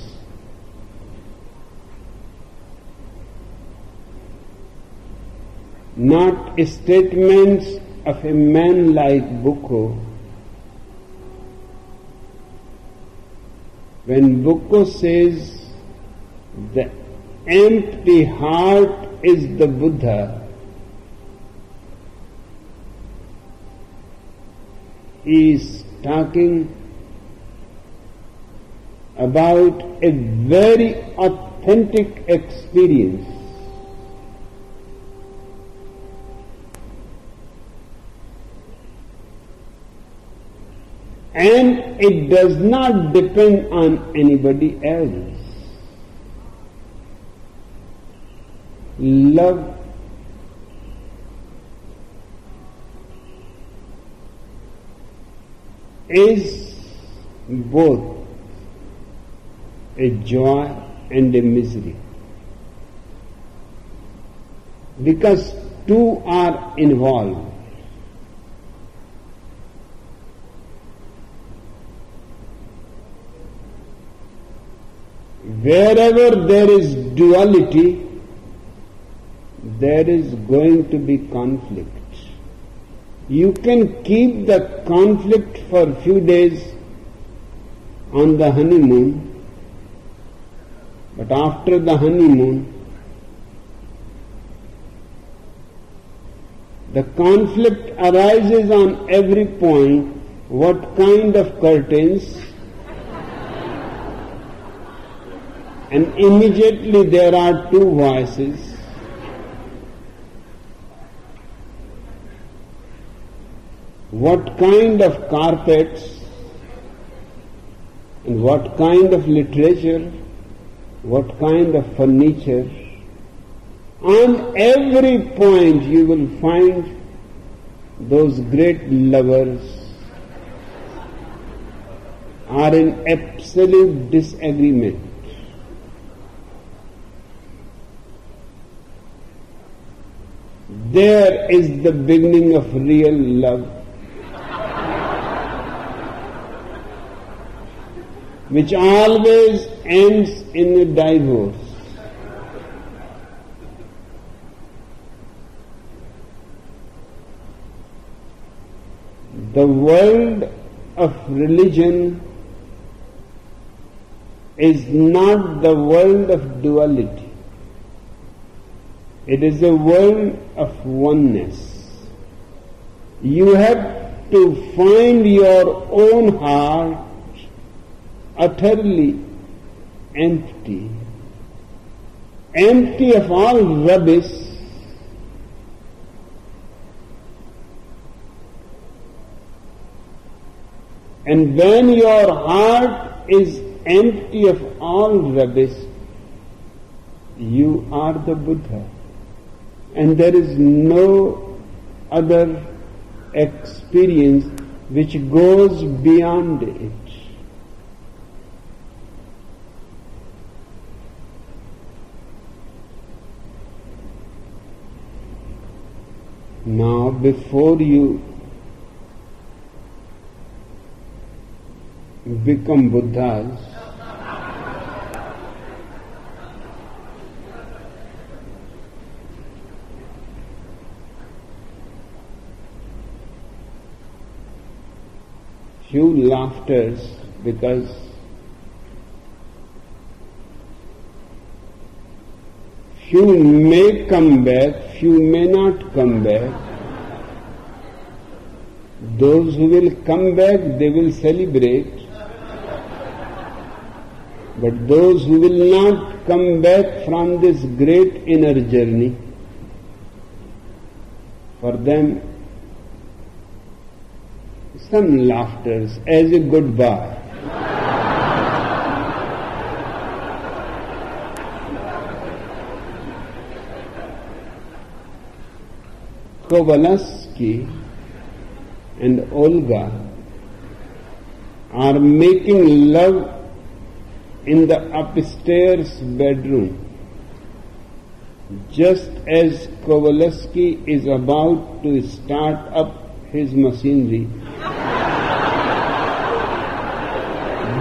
Not statements of a man like Bucco. When Bucco says the empty heart is the Buddha, he is talking about a very authentic experience. And it does not depend on anybody else. Love is both a joy and a misery, because two are involved. Wherever there is duality, there is going to be conflict. You can keep the conflict for a few days on the honeymoon, but after the honeymoon, the conflict arises on every point. What kind of curtains? And immediately there are two voices. What kind of carpets and what kind of literature, what kind of furniture. On every point you will find those great lovers are in absolute disagreement. There is the beginning of real love, which always ends in a divorce. The world of religion is not the world of duality. It is a world of oneness. You have to find your own heart utterly empty, empty of all rubbish, and when your heart is empty of all rubbish, you are the Buddha. And there is no other experience which goes beyond it. Now, before you become Buddhas, few laughters, because few may come back, few may not come back. Those who will come back, they will celebrate. But those who will not come back from this great inner journey, for them some laughters as a goodbye. Kowalski and Olga are making love in the upstairs bedroom, just as Kowalski is about to start up his machinery.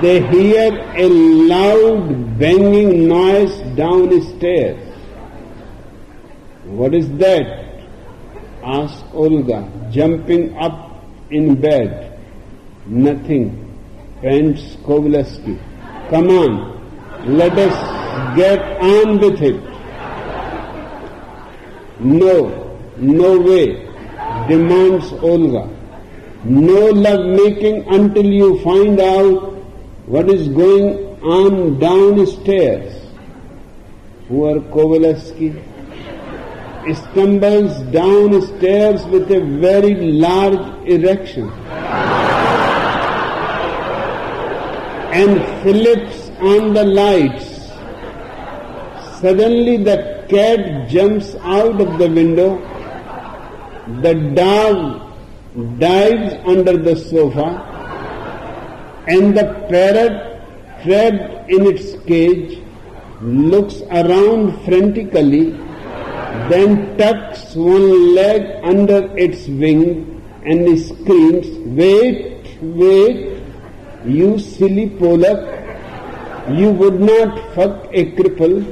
They hear a loud banging noise downstairs. What is that? Asked Olga, jumping up in bed. Nothing, pants Kowalski. Come on, let us get on with it. No way, demands Olga. No love making until you find out what is going on downstairs. Poor Kowalski stumbles downstairs with a very large erection and flips on the lights. Suddenly the cat jumps out of the window, the dog dives under the sofa, and the parrot, trapped in its cage, looks around frantically, then tucks one leg under its wing and screams, "Wait, you silly Pollock, you would not fuck a cripple."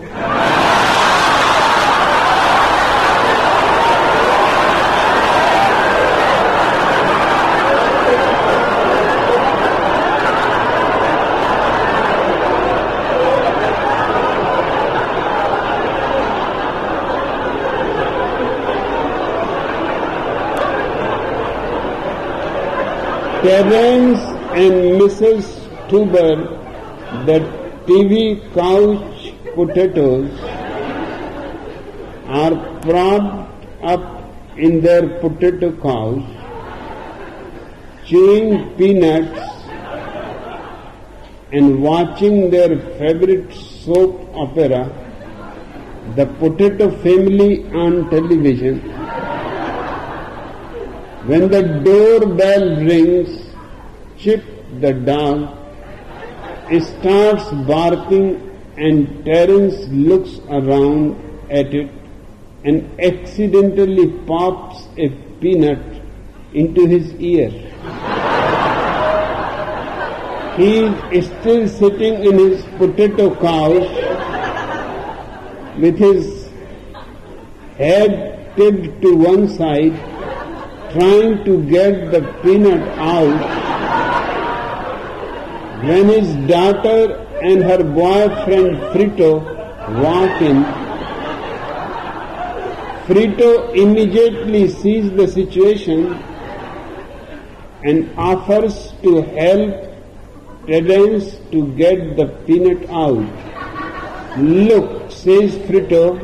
Terence and Mrs. Tuber, the TV couch potatoes, are propped up in their potato couch, chewing peanuts and watching their favorite soap opera, The Potato Family, on television. When the doorbell rings, Chip the dog starts barking, and Terence looks around at it and accidentally pops a peanut into his ear. He is still sitting in his potato couch with his head tipped to one side, trying to get the peanut out, when his daughter and her boyfriend Frito walk in. Frito immediately sees the situation and offers to help Terence to get the peanut out. "Look," says Frito,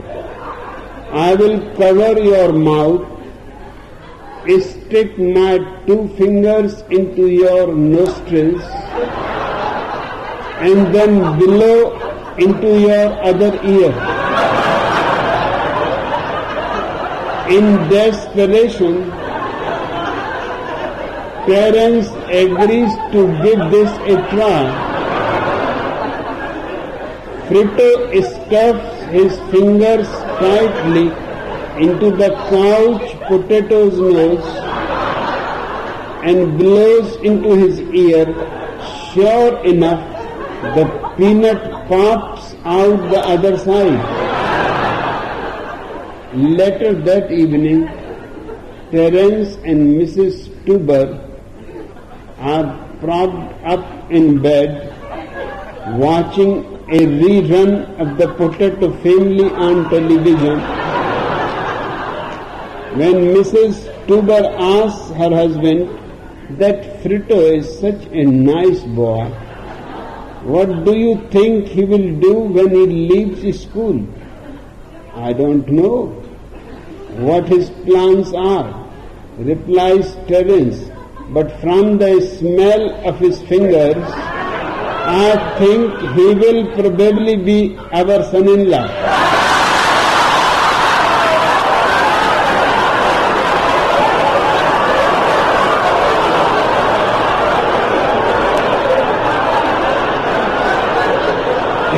"I will cover your mouth, stick my 2 fingers into your nostrils, and then blow into your other ear." In desperation, Terence agrees to give this a try. Frito stuffs his fingers tightly into the couch potato's nose and blows into his ear. Sure enough, the peanut pops out the other side. Later that evening, Terence and Mrs. Tuber are propped up in bed watching a rerun of the Potato Family on television. When Mrs. Tuber asks her husband that Frito is such a nice boy, what do you think he will do when he leaves school? "I don't know what his plans are," replies Terence, "but from the smell of his fingers, I think he will probably be our son-in-law."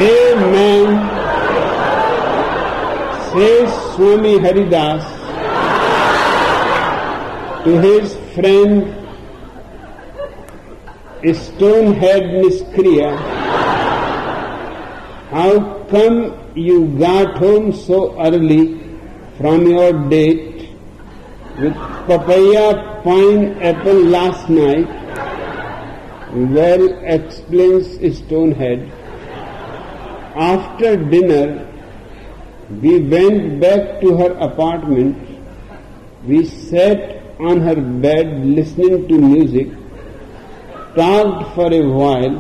Amen, says Swami Haridas to his friend Stonehead Niskriya. "How come you got home so early from your date with papaya pineapple last night?" "Well," explains Stonehead, "after dinner we went back to her apartment. We sat on her bed listening to music, talked for a while,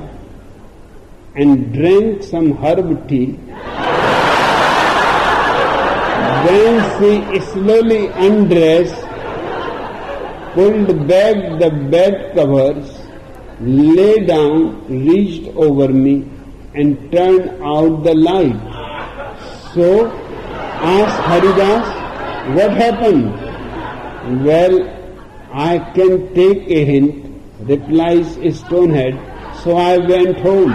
and drank some herb tea. Then she slowly undressed, pulled back the bed covers, lay down, reached over me, and turned out the light." "So," asked Haridas, "what happened?" "Well, I can take a hint," replies Stonehead, "so I went home."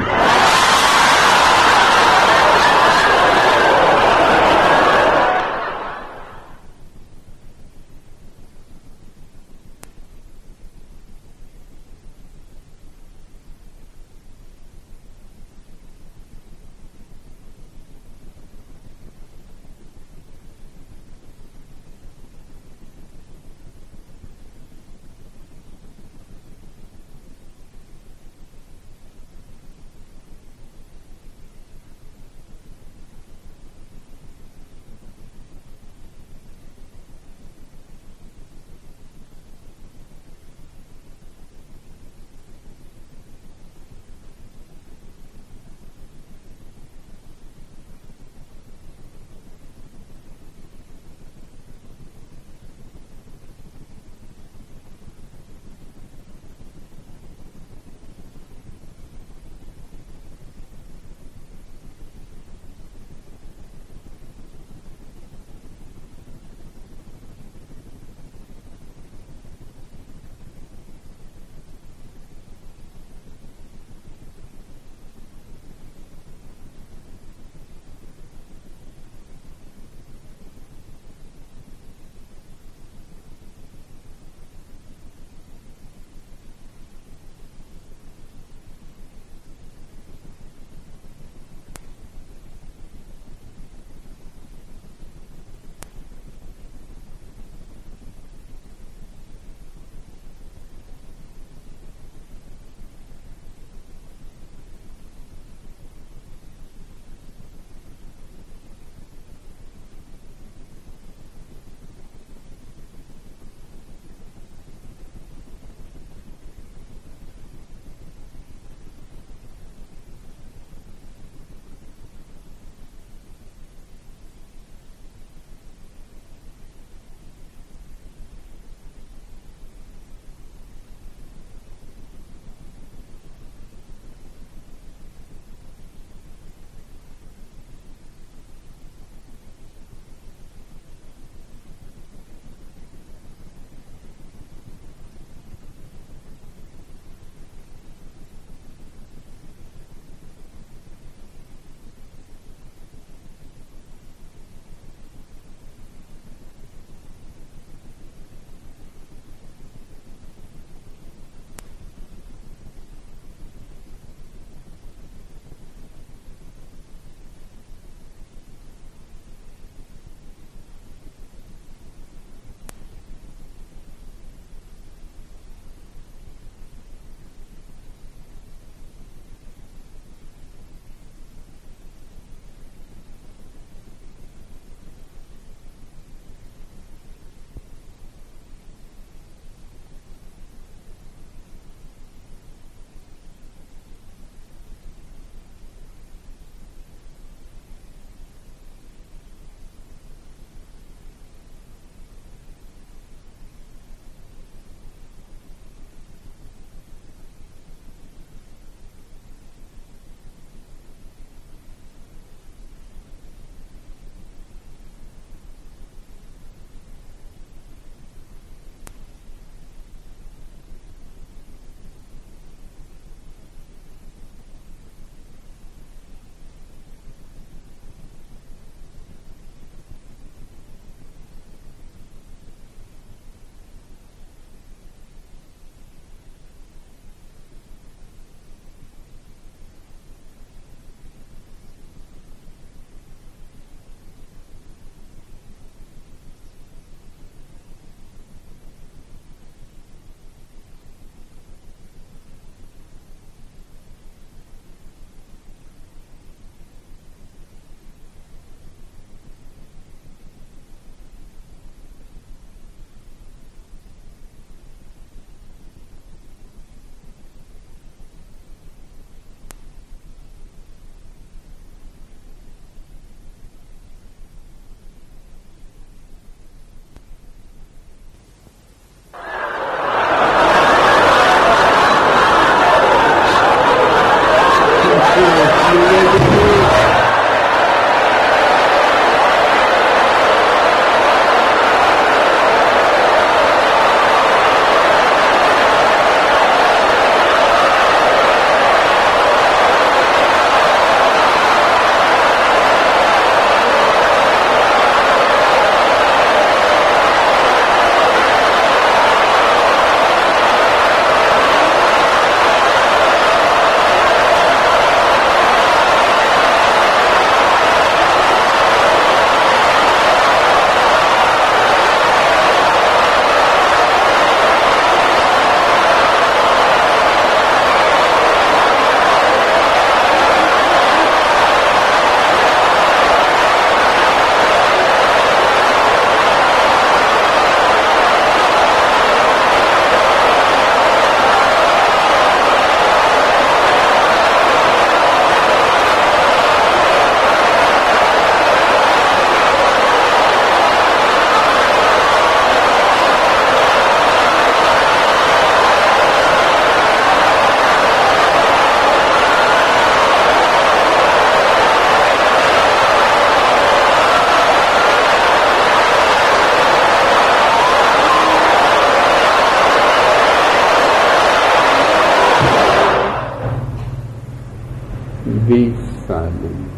be silent.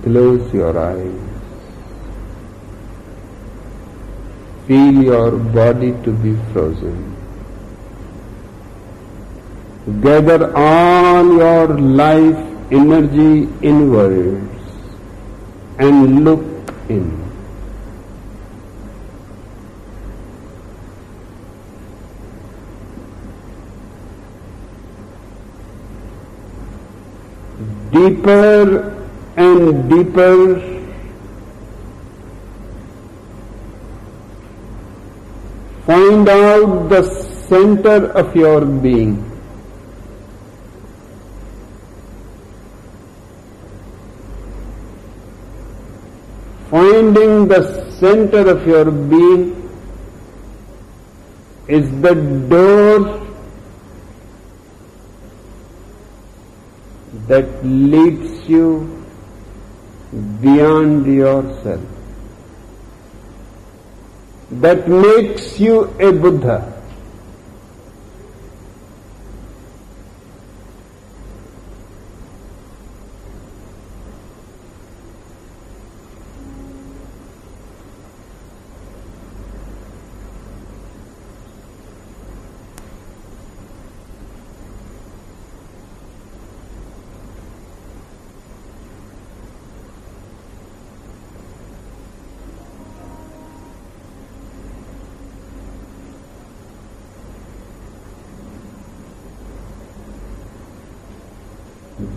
Close your eyes. Feel your body to be frozen. Gather all your life energy inwards and look in. Deeper and deeper. Find out the center of your being. Finding the center of your being is the door that leads you beyond yourself, that makes you a Buddha.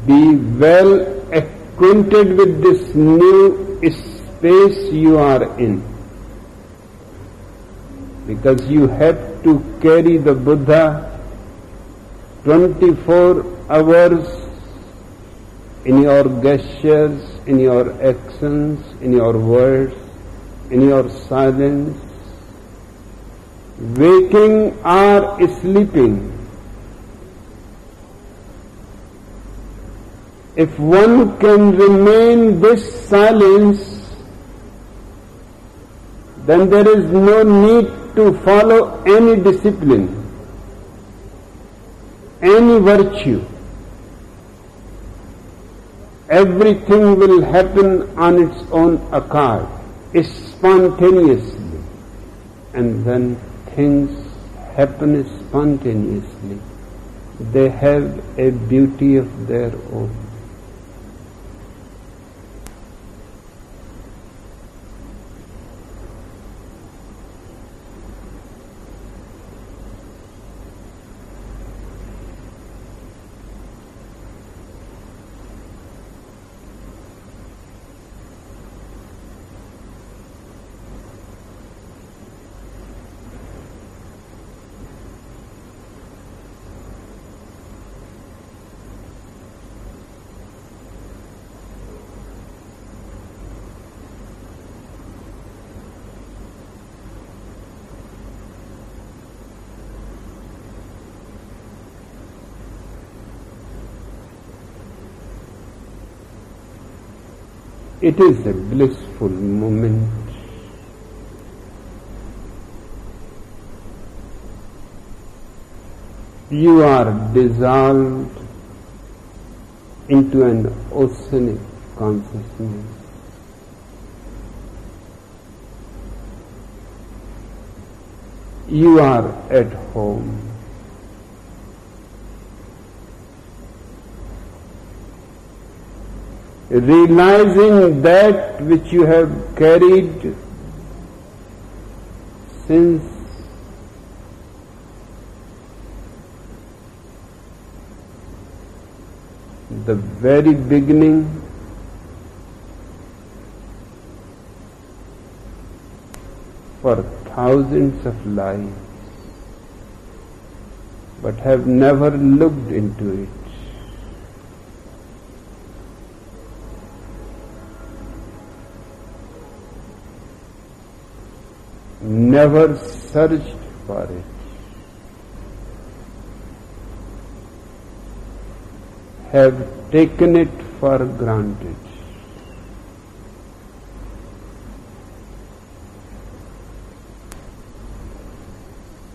Be well acquainted with this new space you are in, because you have to carry the Buddha 24 hours in your gestures, in your actions, in your words, in your silence, waking or sleeping. If one can remain this silence, then there is no need to follow any discipline, any virtue. Everything will happen on its own accord, spontaneously, and when things happen spontaneously, they have a beauty of their own. It is a blissful moment. You are dissolved into an oceanic consciousness. You are at home. Realizing that which you have carried since the very beginning, for thousands of lives, but have never looked into it. Never searched for it. Have taken it for granted.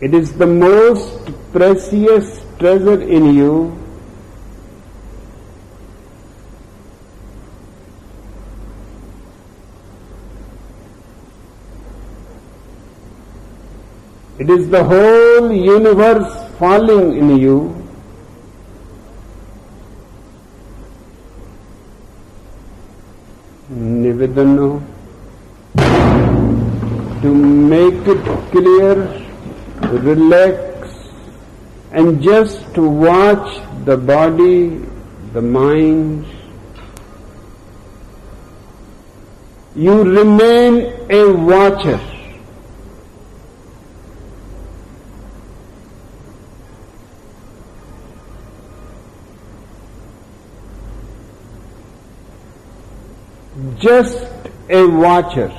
It is the most precious treasure in you It is the whole universe falling in you. Nivedana. To make it clear, relax and just watch the body, the mind. You remain a watcher. Just a watcher.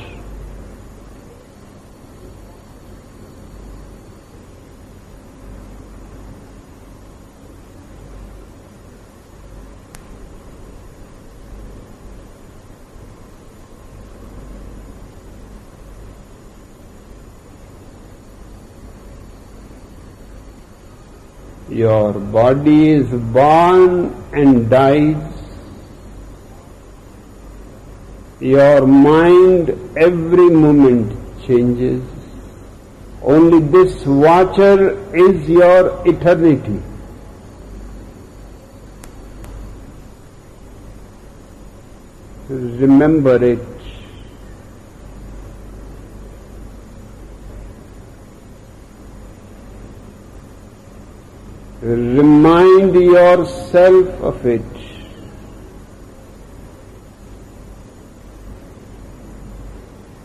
Your body is born and dies. Your mind every moment changes. Only this watcher is your eternity. Remember it. Remind yourself of it.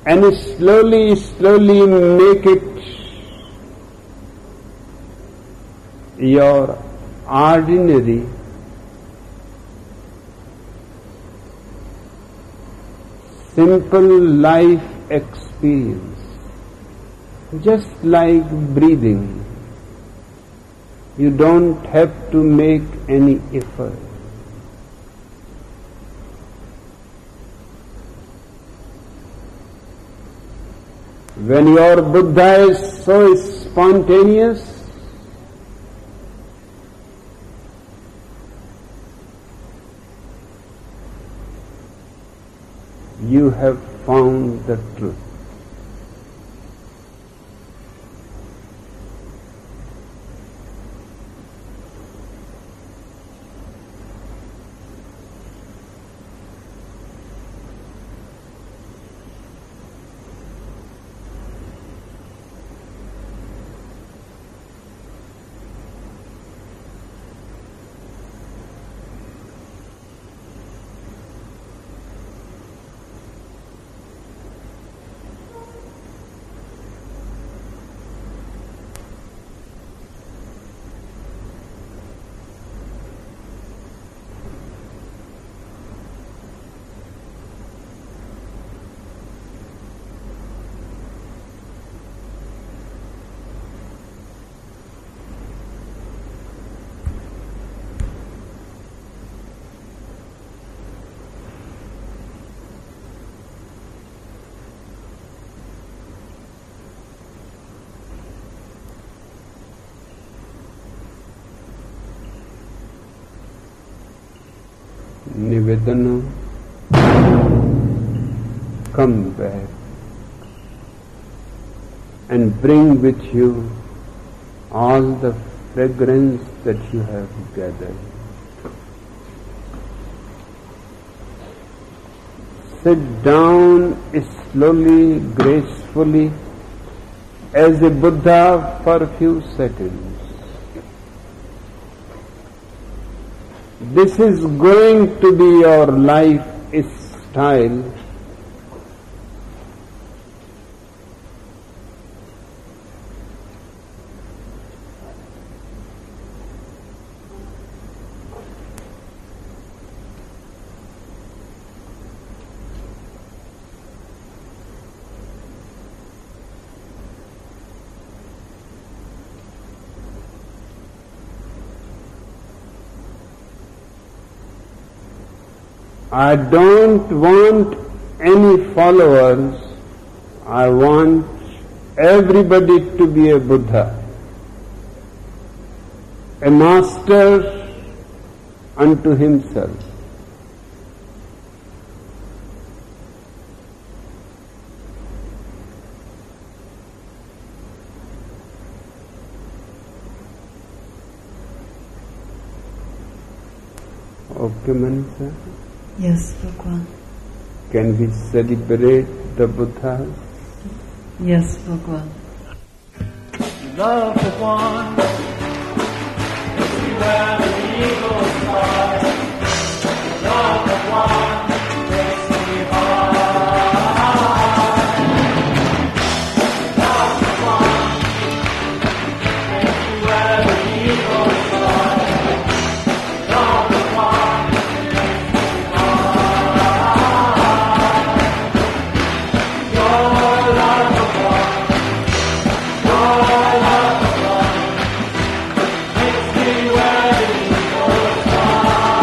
And slowly, slowly make it your ordinary, simple life experience. Just like breathing. You don't have to make any effort. When your Buddha is so spontaneous, you have found the truth. Nivedana, come back and bring with you all the fragrance that you have gathered. Sit down slowly, gracefully, as a Buddha for a few seconds. This is going to be your life style. I don't want any followers. I want everybody to be a Buddha, a master unto himself. Okay, Manisha? Yes, Bhagwan. Can we celebrate the Buddha? Yes, Bhagwan. Love the one, see where the eagles fly. Love the one, makes me high. Love the one, see where the eagles fly. Love the one, makes me high. Your love the one, your love the one, makes me where the eagles fly.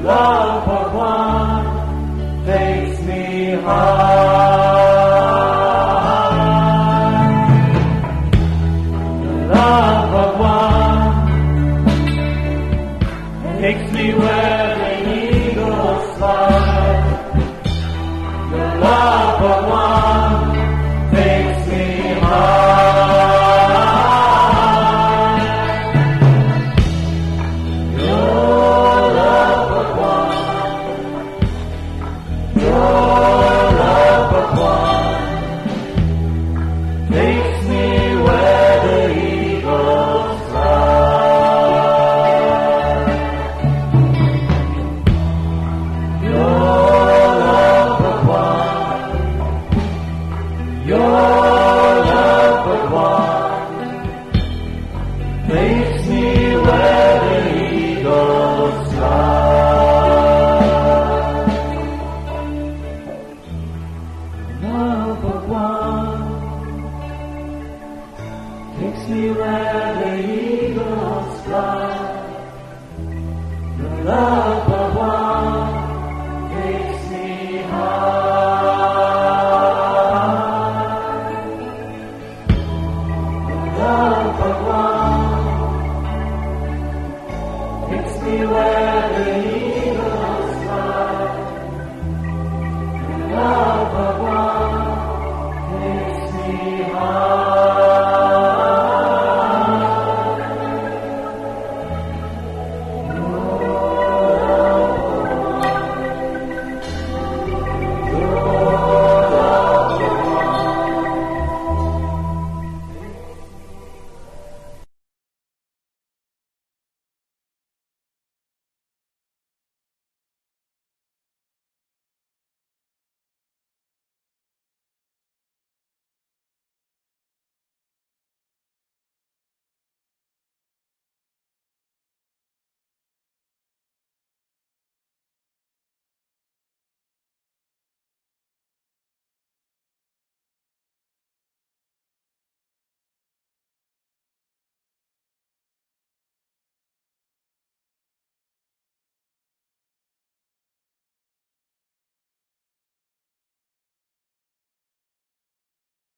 love of one takes me high. The love of one takes me where the eagles fly. The love of one takes me high. Your love of one takes me where the eagles fly. Your love of one takes me where the eagles fly. Love of one takes me where the eagles fly. The love of one takes me high. The love of one takes me where the